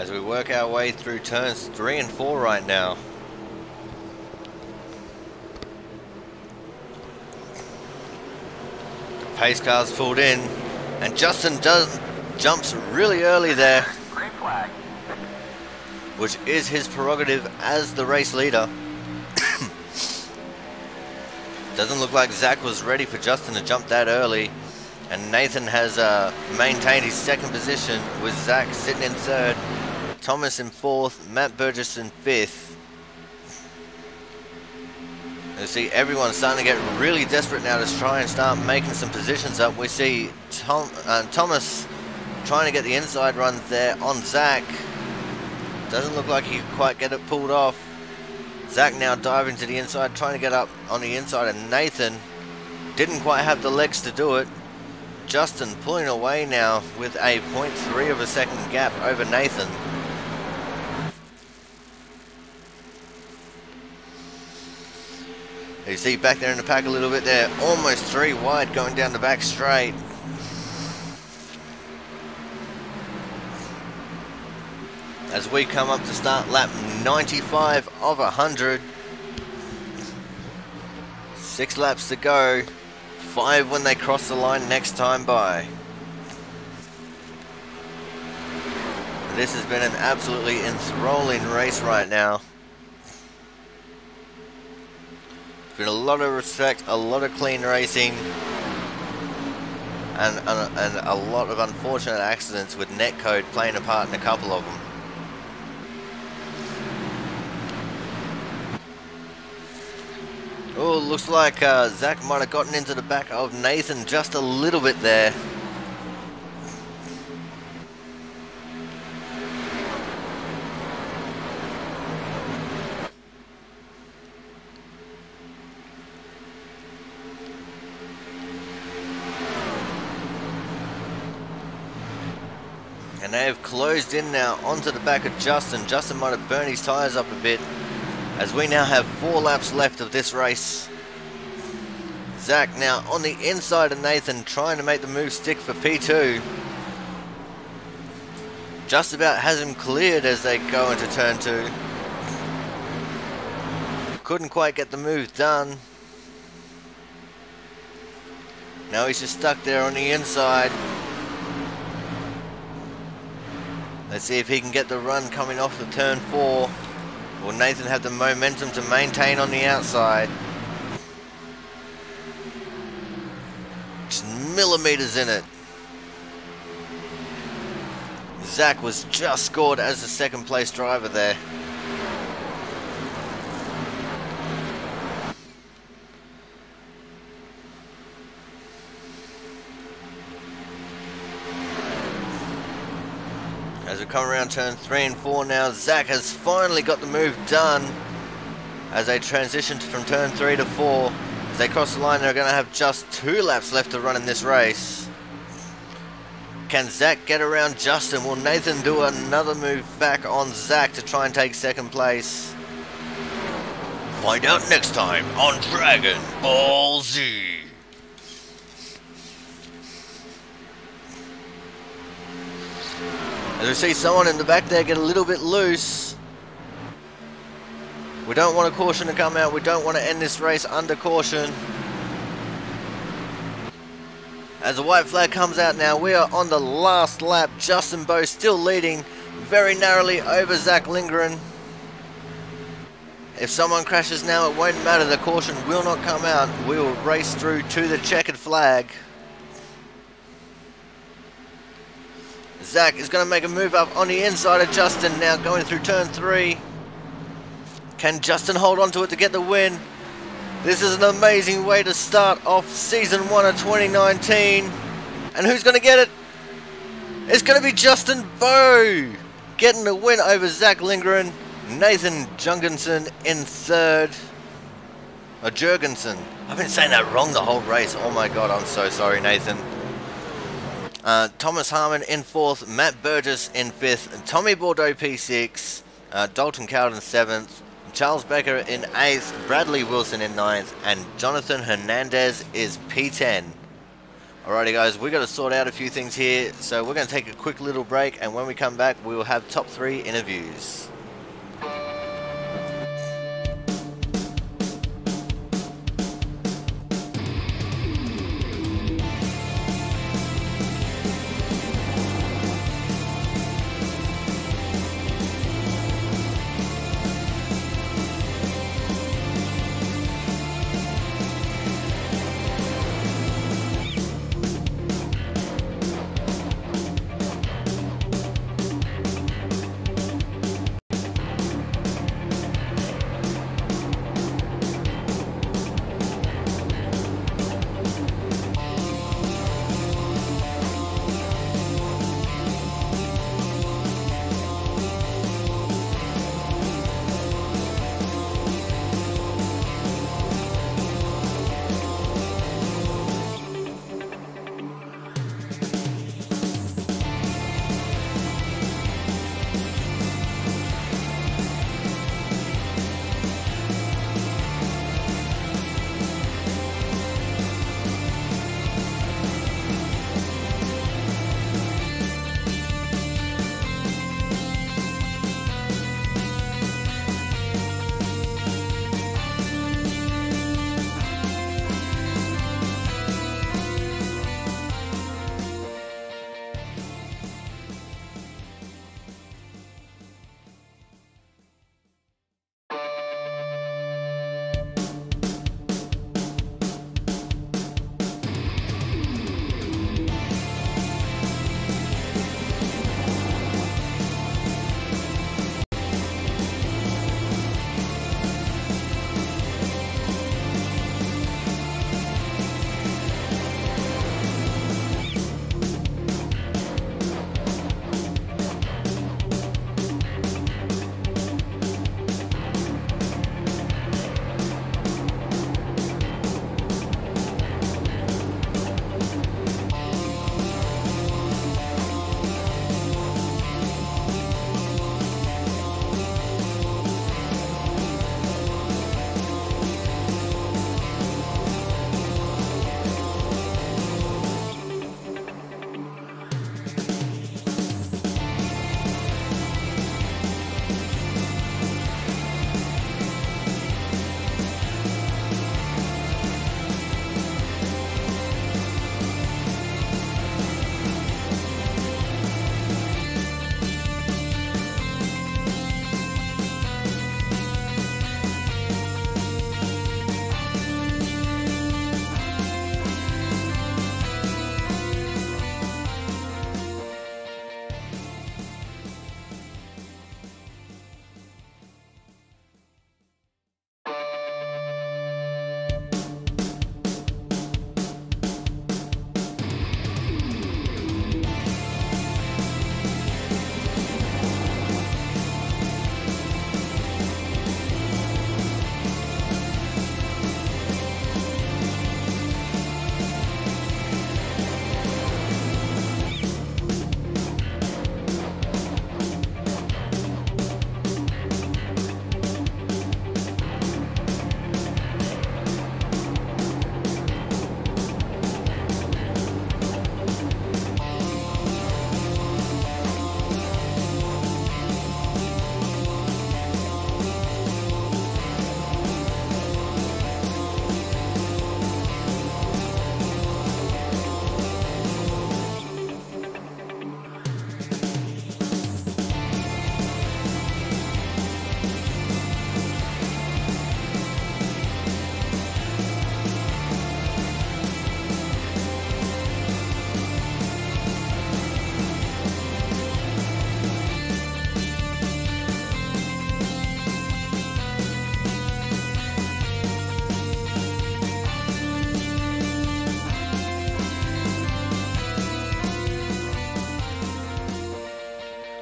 as we work our way through turns 3 and 4 right now. Pace car's pulled in, and Justin jumps really early there,
Green flag.
which is his prerogative as the race leader. Doesn't look like Zach was ready for Justin to jump that early, and Nathan has maintained his second position with Zach sitting in third, Thomas in fourth, Matt Burgess in fifth. You see everyone starting to get really desperate now to try and start making some positions up. We see Thomas trying to get the inside run there on Zach. Doesn't look like he can quite get it pulled off. Zach now diving to the inside, trying to get up on the inside, and Nathan didn't quite have the legs to do it. Justin pulling away now with a 0.3 of a second gap over Nathan. You see back there in the pack a little bit there, almost 3 wide going down the back straight. As we come up to start lap 95 of 100. 6 laps to go, 5 when they cross the line next time by. This has been an absolutely enthralling race right now. Been a lot of respect, a lot of clean racing, and a lot of unfortunate accidents with netcode playing a part in a couple of them. Oh, looks like Zach might have gotten into the back of Nathan just a little bit there. And they have closed in now onto the back of Justin. Justin might have burned his tyres up a bit, as we now have 4 laps left of this race. Zach now on the inside of Nathan, trying to make the move stick for P2. Just about has him cleared as they go into turn 2. Couldn't quite get the move done. Now he's just stuck there on the inside. Let's see if he can get the run coming off the turn 4. Will Nathan have the momentum to maintain on the outside? Just millimeters in it. Zach was just scored as the second place driver there. As we come around turn 3 and 4 now, Zach has finally got the move done as they transition from turn 3 to 4. As they cross the line, they're going to have just 2 laps left to run in this race. Can Zach get around Justin? Will Nathan do another move back on Zach to try and take second place? Find out next time on Dragon Ball Z. As we see someone in the back there get a little bit loose. We don't want a caution to come out. We don't want to end this race under caution. As the white flag comes out now, we are on the last lap. Justin Bowe still leading very narrowly over Zach Lindgren. If someone crashes now, it won't matter. The caution will not come out. We will race through to the checkered flag. Zach is going to make a move up on the inside of Justin now, going through turn 3. Can Justin hold on to it to get the win? This is an amazing way to start off season 1 of 2019. And who's going to get it? It's going to be Justin Bowe getting the win over Zach Lindgren. Nathan Jungensen in third. Or Jurgensen. I've been saying that wrong the whole race. Oh my god, I'm so sorry, Nathan. Thomas Harmon in 4th, Matt Burgess in 5th, Tommy Bordeaux P6, Dalton Cowden 7th, Charles Becker in 8th, Bradley Wilson in 9th, and Jonathan Hernandez is P10. Alrighty guys, we got to sort out a few things here, so we're going to take a quick little break, and when we come back we will have top 3 interviews.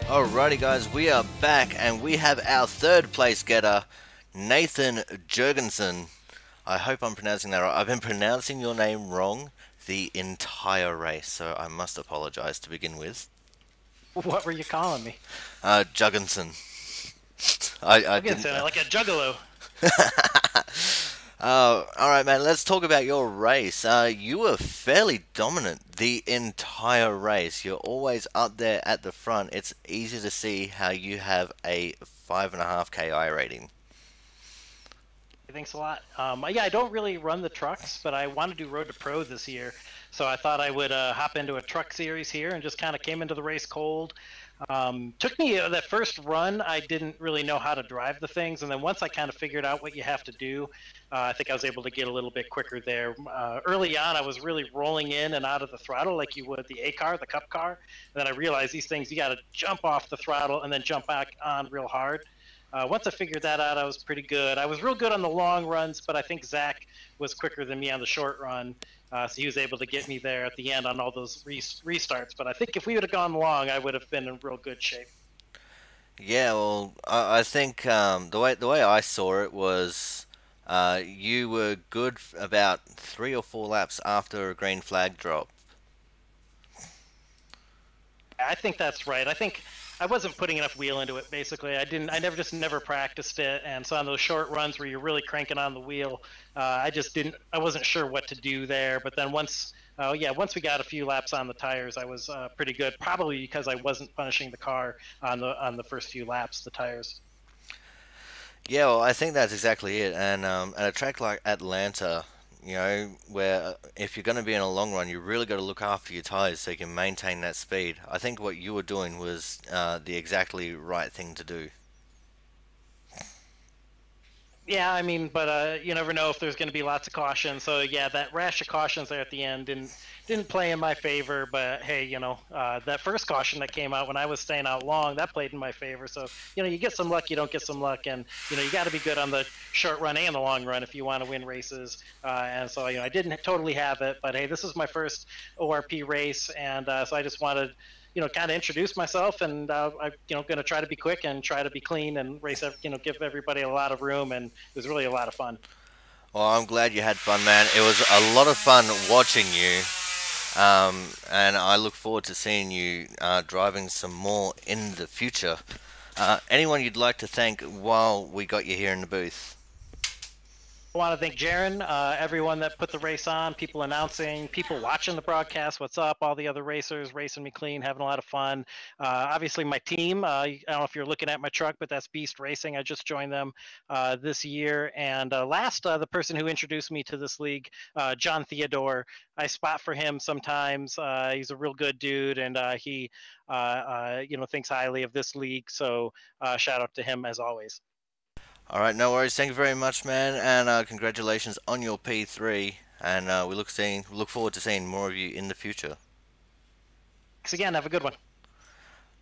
Alrighty guys, we are back and we have our third place getter, Nathan Jurgensen. I hope I'm pronouncing that right. I've been pronouncing your name wrong the entire race, so I must apologize to begin with.
What were you calling me?
Jurgensen. I didn't
like a juggalo.
All right, man. Let's talk about your race. You were fairly dominant the entire race. You're always up there at the front. It's easy to see how you have a 5.5 KI rating.
Thanks a lot. Yeah, I don't really run the trucks, but I want to do Road to Pro this year. So I thought I would hop into a truck series here and just kind of came into the race cold. Took me that first run, I didn't really know how to drive the things. And then once I kind of figured out what you have to do, I think I was able to get a little bit quicker there. Early on, I was really rolling in and out of the throttle like you would the A car, the Cup car. And then I realized these things, you got to jump off the throttle and then jump back on real hard. Once I figured that out, I was pretty good. I was real good on the long runs, but I think Zach was quicker than me on the short run. So he was able to get me there at the end on all those restarts. But I think if we would have gone long, I would have been in real good shape.
Yeah, well, I think the way I saw it was you were good about 3 or 4 laps after a green flag drop.
I think that's right. I think I wasn't putting enough wheel into it. Basically, I never practiced it, and so on those short runs where you're really cranking on the wheel, I wasn't sure what to do there. But then once we got a few laps on the tires, I was pretty good. Probably because I wasn't punishing the car on the first few laps, the tires.
Yeah, well, I think that's exactly it. And at a track like Atlanta, you know, where if you're going to be in a long run, you really got to look after your tires so you can maintain that speed. I think what you were doing was the exactly right thing to do.
Yeah, I mean, but you never know if there's going to be lots of caution. So yeah, that rash of cautions there at the end didn't play in my favor. But hey, that first caution that came out when I was staying out long, that played in my favor. So you get some luck, you don't get some luck, and you got to be good on the short run and the long run if you want to win races. And so I didn't totally have it, but hey, this is my first ORP race, and so I just wanted kind of introduce myself, and I'm, going to try to be quick and try to be clean and race, give everybody a lot of room, and it was really a lot of fun.
Well, I'm glad you had fun, man. It was a lot of fun watching you, and I look forward to seeing you driving some more in the future. Anyone you'd like to thank while we got you here in the booth?
I want to thank Jaron, everyone that put the race on, people announcing, people watching the broadcast, what's up, all the other racers racing me clean, having a lot of fun. Obviously my team, I don't know if you're looking at my truck, but that's Beast Racing. I just joined them this year. And last, the person who introduced me to this league, John Theodore, I spot for him sometimes. He's a real good dude, and he thinks highly of this league. So shout out to him as always.
All right, no worries. Thank you very much, man, and congratulations on your P3. And we look forward to seeing more of you in the future.
Thanks again. Have a good one.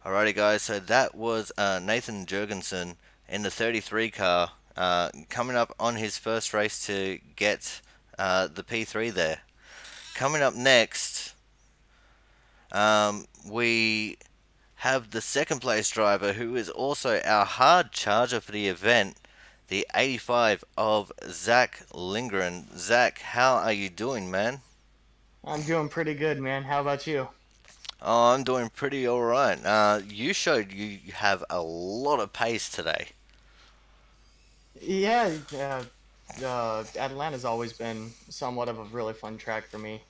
Alrighty, guys. So that was Nathan Jurgensen in the 33 car, coming up on his first race to get the P3 there. Coming up next, we have the second place driver, who is also our hard charger for the event, the 85 of Zach Lindgren. Zach, how are you doing, man?
I'm doing pretty good, man. How about you?
Oh, I'm doing pretty alright. You showed you have a lot of pace today.
Yeah, Atlanta's always been somewhat of a really fun track for me.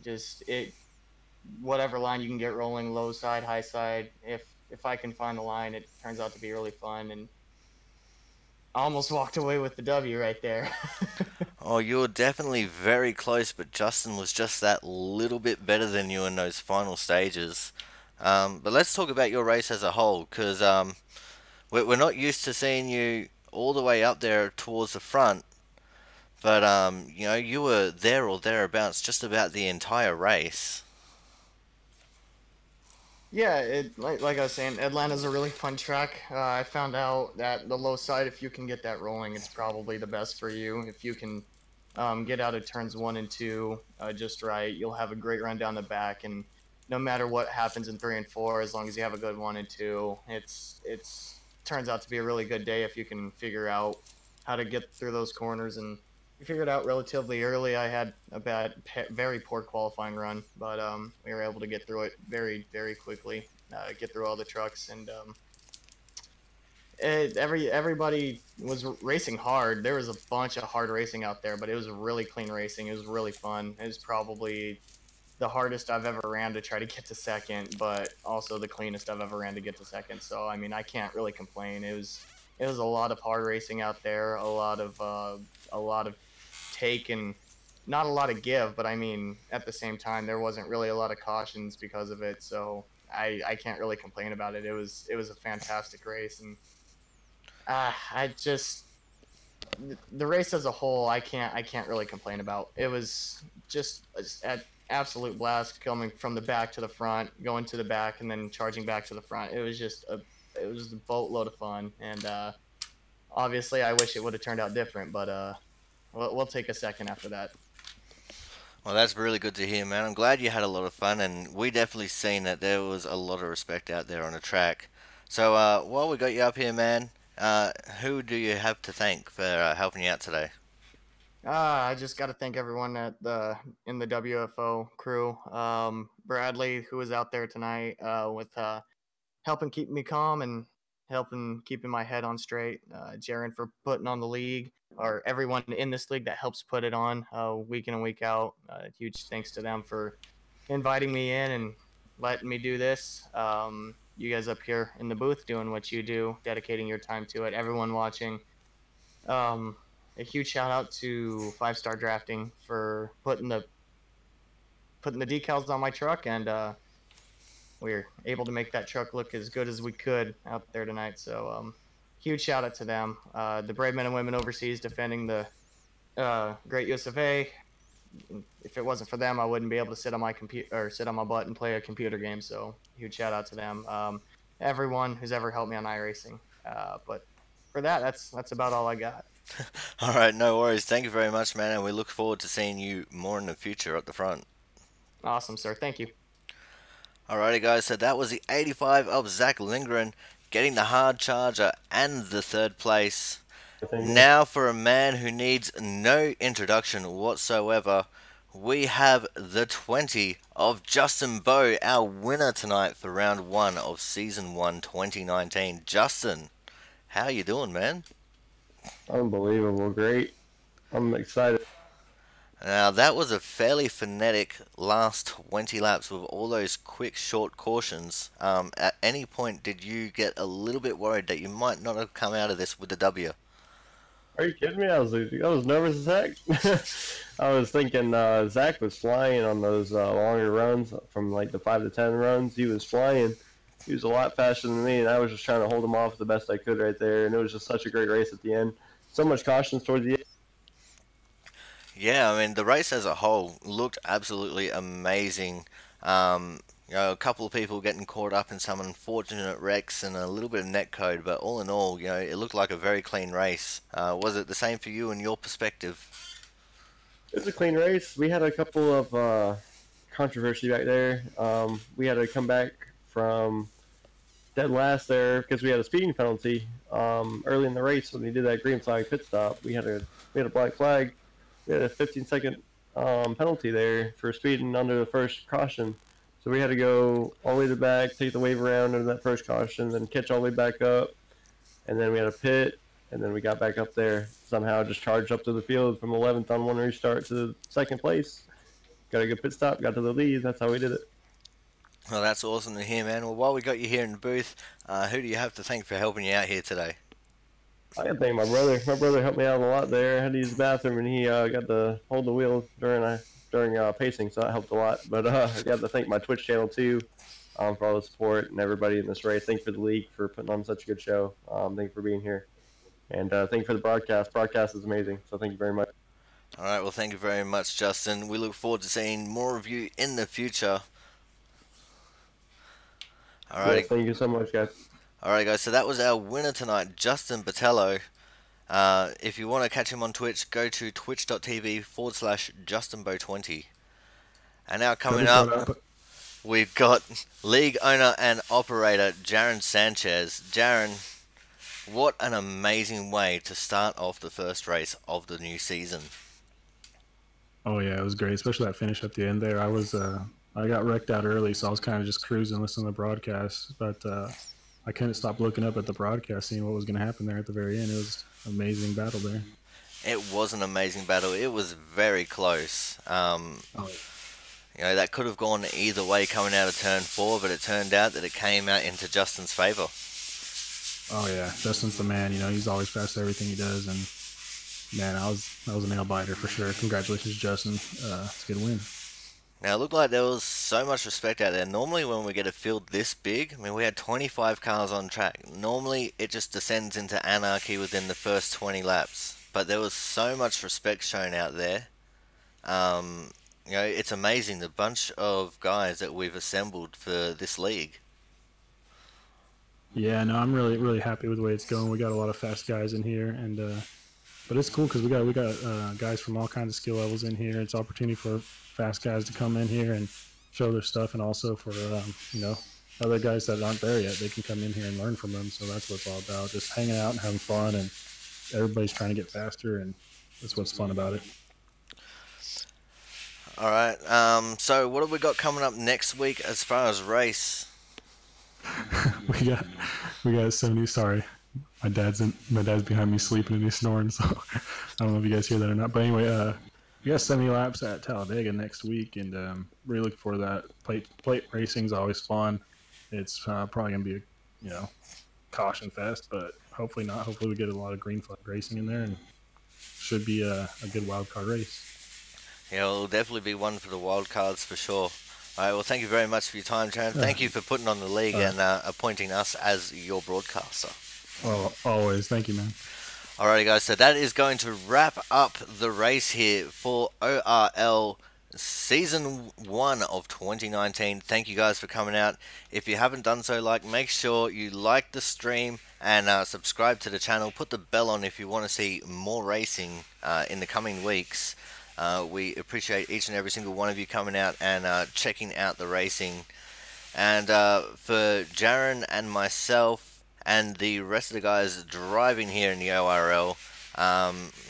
Whatever line you can get rolling, low side, high side. If I can find the line, it turns out to be really fun, and I almost walked away with the W right there.
Oh, you were definitely very close, but Justin was just that little bit better than you in those final stages. But let's talk about your race as a whole, because we're not used to seeing you all the way up there towards the front. But, you were there or thereabouts just about the entire race.
Yeah, like I was saying, Atlanta's a really fun track. I found out that the low side, if you can get that rolling, it's probably the best for you. If you can get out of turns 1 and 2 just right, you'll have a great run down the back. And no matter what happens in 3 and 4, as long as you have a good 1 and 2, it's turns out to be a really good day if you can figure out how to get through those corners. And we figured out relatively early. I had a very poor qualifying run, but we were able to get through it very, very quickly, get through all the trucks, and everybody was racing hard. There was a bunch of hard racing out there, but it was really clean racing. It was really fun. It was probably the hardest I've ever ran to try to get to second, but also the cleanest I've ever ran to get to second. So I mean, I can't really complain. It was a lot of hard racing out there, a lot of take and not a lot of give, but I mean, at the same time, there wasn't really a lot of cautions because of it. So I can't really complain about it. It was a fantastic race, and I just the race as a whole, I can't really complain about. It was just an absolute blast coming from the back to the front, going to the back, and then charging back to the front. It was just a boatload of fun, and obviously I wish it would have turned out different, but we'll take a second after that.
Well, that's really good to hear, man. I'm glad you had a lot of fun, and we definitely seen that there was a lot of respect out there on the track. So while we got you up here, man, who do you have to thank for helping you out today?
I just got to thank everyone in the WFO crew. Bradley, who was out there tonight with helping keep me calm and helping keeping my head on straight. Jaron for putting on the league, or everyone in this league that helps put it on week in and week out. Huge thanks to them for inviting me in and letting me do this. You guys up here in the booth doing what you do, dedicating your time to it. Everyone watching. A huge shout out to 5-Star Drafting for putting the decals on my truck, and we were able to make that truck look as good as we could out there tonight. So huge shout out to them. The brave men and women overseas defending the great US of A. If it wasn't for them, I wouldn't be able to sit on my computer or sit on my butt and play a computer game. So huge shout out to them. Everyone who's ever helped me on iRacing. But for that, that's about all I got.
All right, no worries. Thank you very much, man, and we look forward to seeing you more in the future at the front.
Awesome, sir. Thank you.
Alrighty, guys, so that was the 85 of Zach Lindgren getting the hard charger and the third place. Now for a man who needs no introduction whatsoever, we have the 20 of Justin Bowe, our winner tonight for round 1 of Season 1 2019. Justin, how you doing, man?
Unbelievable, great. I'm excited.
Now that was a fairly frenetic last 20 laps with all those quick short cautions. At any point did you get a little bit worried that you might not have come out of this with the W?
Are you kidding me? I was nervous as heck. I was thinking Zach was flying on those longer runs from like the 5 to 10 runs. He was flying. He was a lot faster than me, and I was just trying to hold him off the best I could right there. And it was just such a great race at the end. So much cautions towards the end.
Yeah, I mean, the race as a whole looked absolutely amazing. You know, a couple of people getting caught up in some unfortunate wrecks and a little bit of netcode, but all in all, you know, it looked like a very clean race. Was it the same for you and your perspective?
It was a clean race. We had a couple of controversy back there. We had to come back from dead last there because we had a speeding penalty early in the race when we did that green flag pit stop. We had a black flag. We had a 15-second penalty there for speeding under the first caution. So we had to go all the way to the back, take the wave around under that first caution, then catch all the way back up. And then we had a pit, and then we got back up there. Somehow just charged up to the field from 11th on one restart to second place. Got a good pit stop, got to the lead. That's how we did it.
Well, that's awesome to hear, man. Well, while we got you here in the booth, who do you have to thank for helping you out here today?
I got to thank my brother. My brother helped me out a lot there. I had to use the bathroom, and he got to hold the wheel during pacing, so that helped a lot. But I got to thank my Twitch channel, too, for all the support and everybody in this race. Thank you for the league for putting on such a good show. Thank you for being here. And thank you for the broadcast. Broadcast is amazing, so thank you very much.
All right, well, thank you very much, Justin. We look forward to seeing more of you in the future. All right.
Yeah, thank you so much, guys.
Alright guys, so that was our winner tonight, Justin Botello. If you want to catch him on Twitch, go to twitch.tv/JustinBowe20. And now coming up, we've got league owner and operator Jaron Sanchez. Jaron, what an amazing way to start off the first race of the new season.
Oh yeah, it was great, especially that finish at the end there. I got wrecked out early, so I was kind of just cruising, listening to the broadcast. But I couldn't stop looking up at the broadcast, seeing what was going to happen there at the very end. It was an amazing battle there.
It was an amazing battle. It was very close. You know, that could have gone either way coming out of turn 4, but it turned out that it came out into Justin's favor.
Oh yeah, Justin's the man. You know, he's always fast at everything he does, and man, that was a nail biter for sure. Congratulations, Justin. It's a good win.
Now, it looked like there was so much respect out there. Normally, when we get a field this big, I mean, we had 25 cars on track. Normally, it just descends into anarchy within the first 20 laps. But there was so much respect shown out there. You know, it's amazing the bunch of guys that we've assembled for this league.
Yeah, no, I'm really happy with the way it's going. We got a lot of fast guys in here, and but it's cool because we got guys from all kinds of skill levels in here. It's an opportunity for fast guys to come in here and show their stuff, and also for you know, other guys that aren't there yet, they can come in here and learn from them. So that's what it's all about, just hanging out and having fun, and everybody's trying to get faster, and that's what's fun about it.
All right, so what have we got coming up next week as far as race?
we got some new. Sorry, my dad's behind me sleeping and he's snoring, so I don't know if you guys hear that or not. But anyway, we got 70 laps at Talladega next week, and really looking forward to that. Plate racing is always fun. It's probably gonna be a caution fest, but hopefully not. Hopefully we get a lot of green flag racing in there, and should be a good wild card race.
Yeah, it'll definitely be one for the wild cards for sure. All right, well, thank you very much for your time, Jaron. Thank you for putting on the league and appointing us as your broadcaster.
Oh, always. Thank you, man.
Alrighty, guys, so that is going to wrap up the race here for ORL Season 1 of 2019. Thank you guys for coming out. If you haven't done so, make sure you like the stream and subscribe to the channel. Put the bell on if you want to see more racing in the coming weeks. We appreciate each and every single one of you coming out and checking out the racing. And for Jaron and myself and the rest of the guys driving here in the ORL,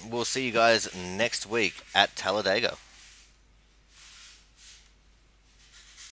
we'll see you guys next week at Talladega.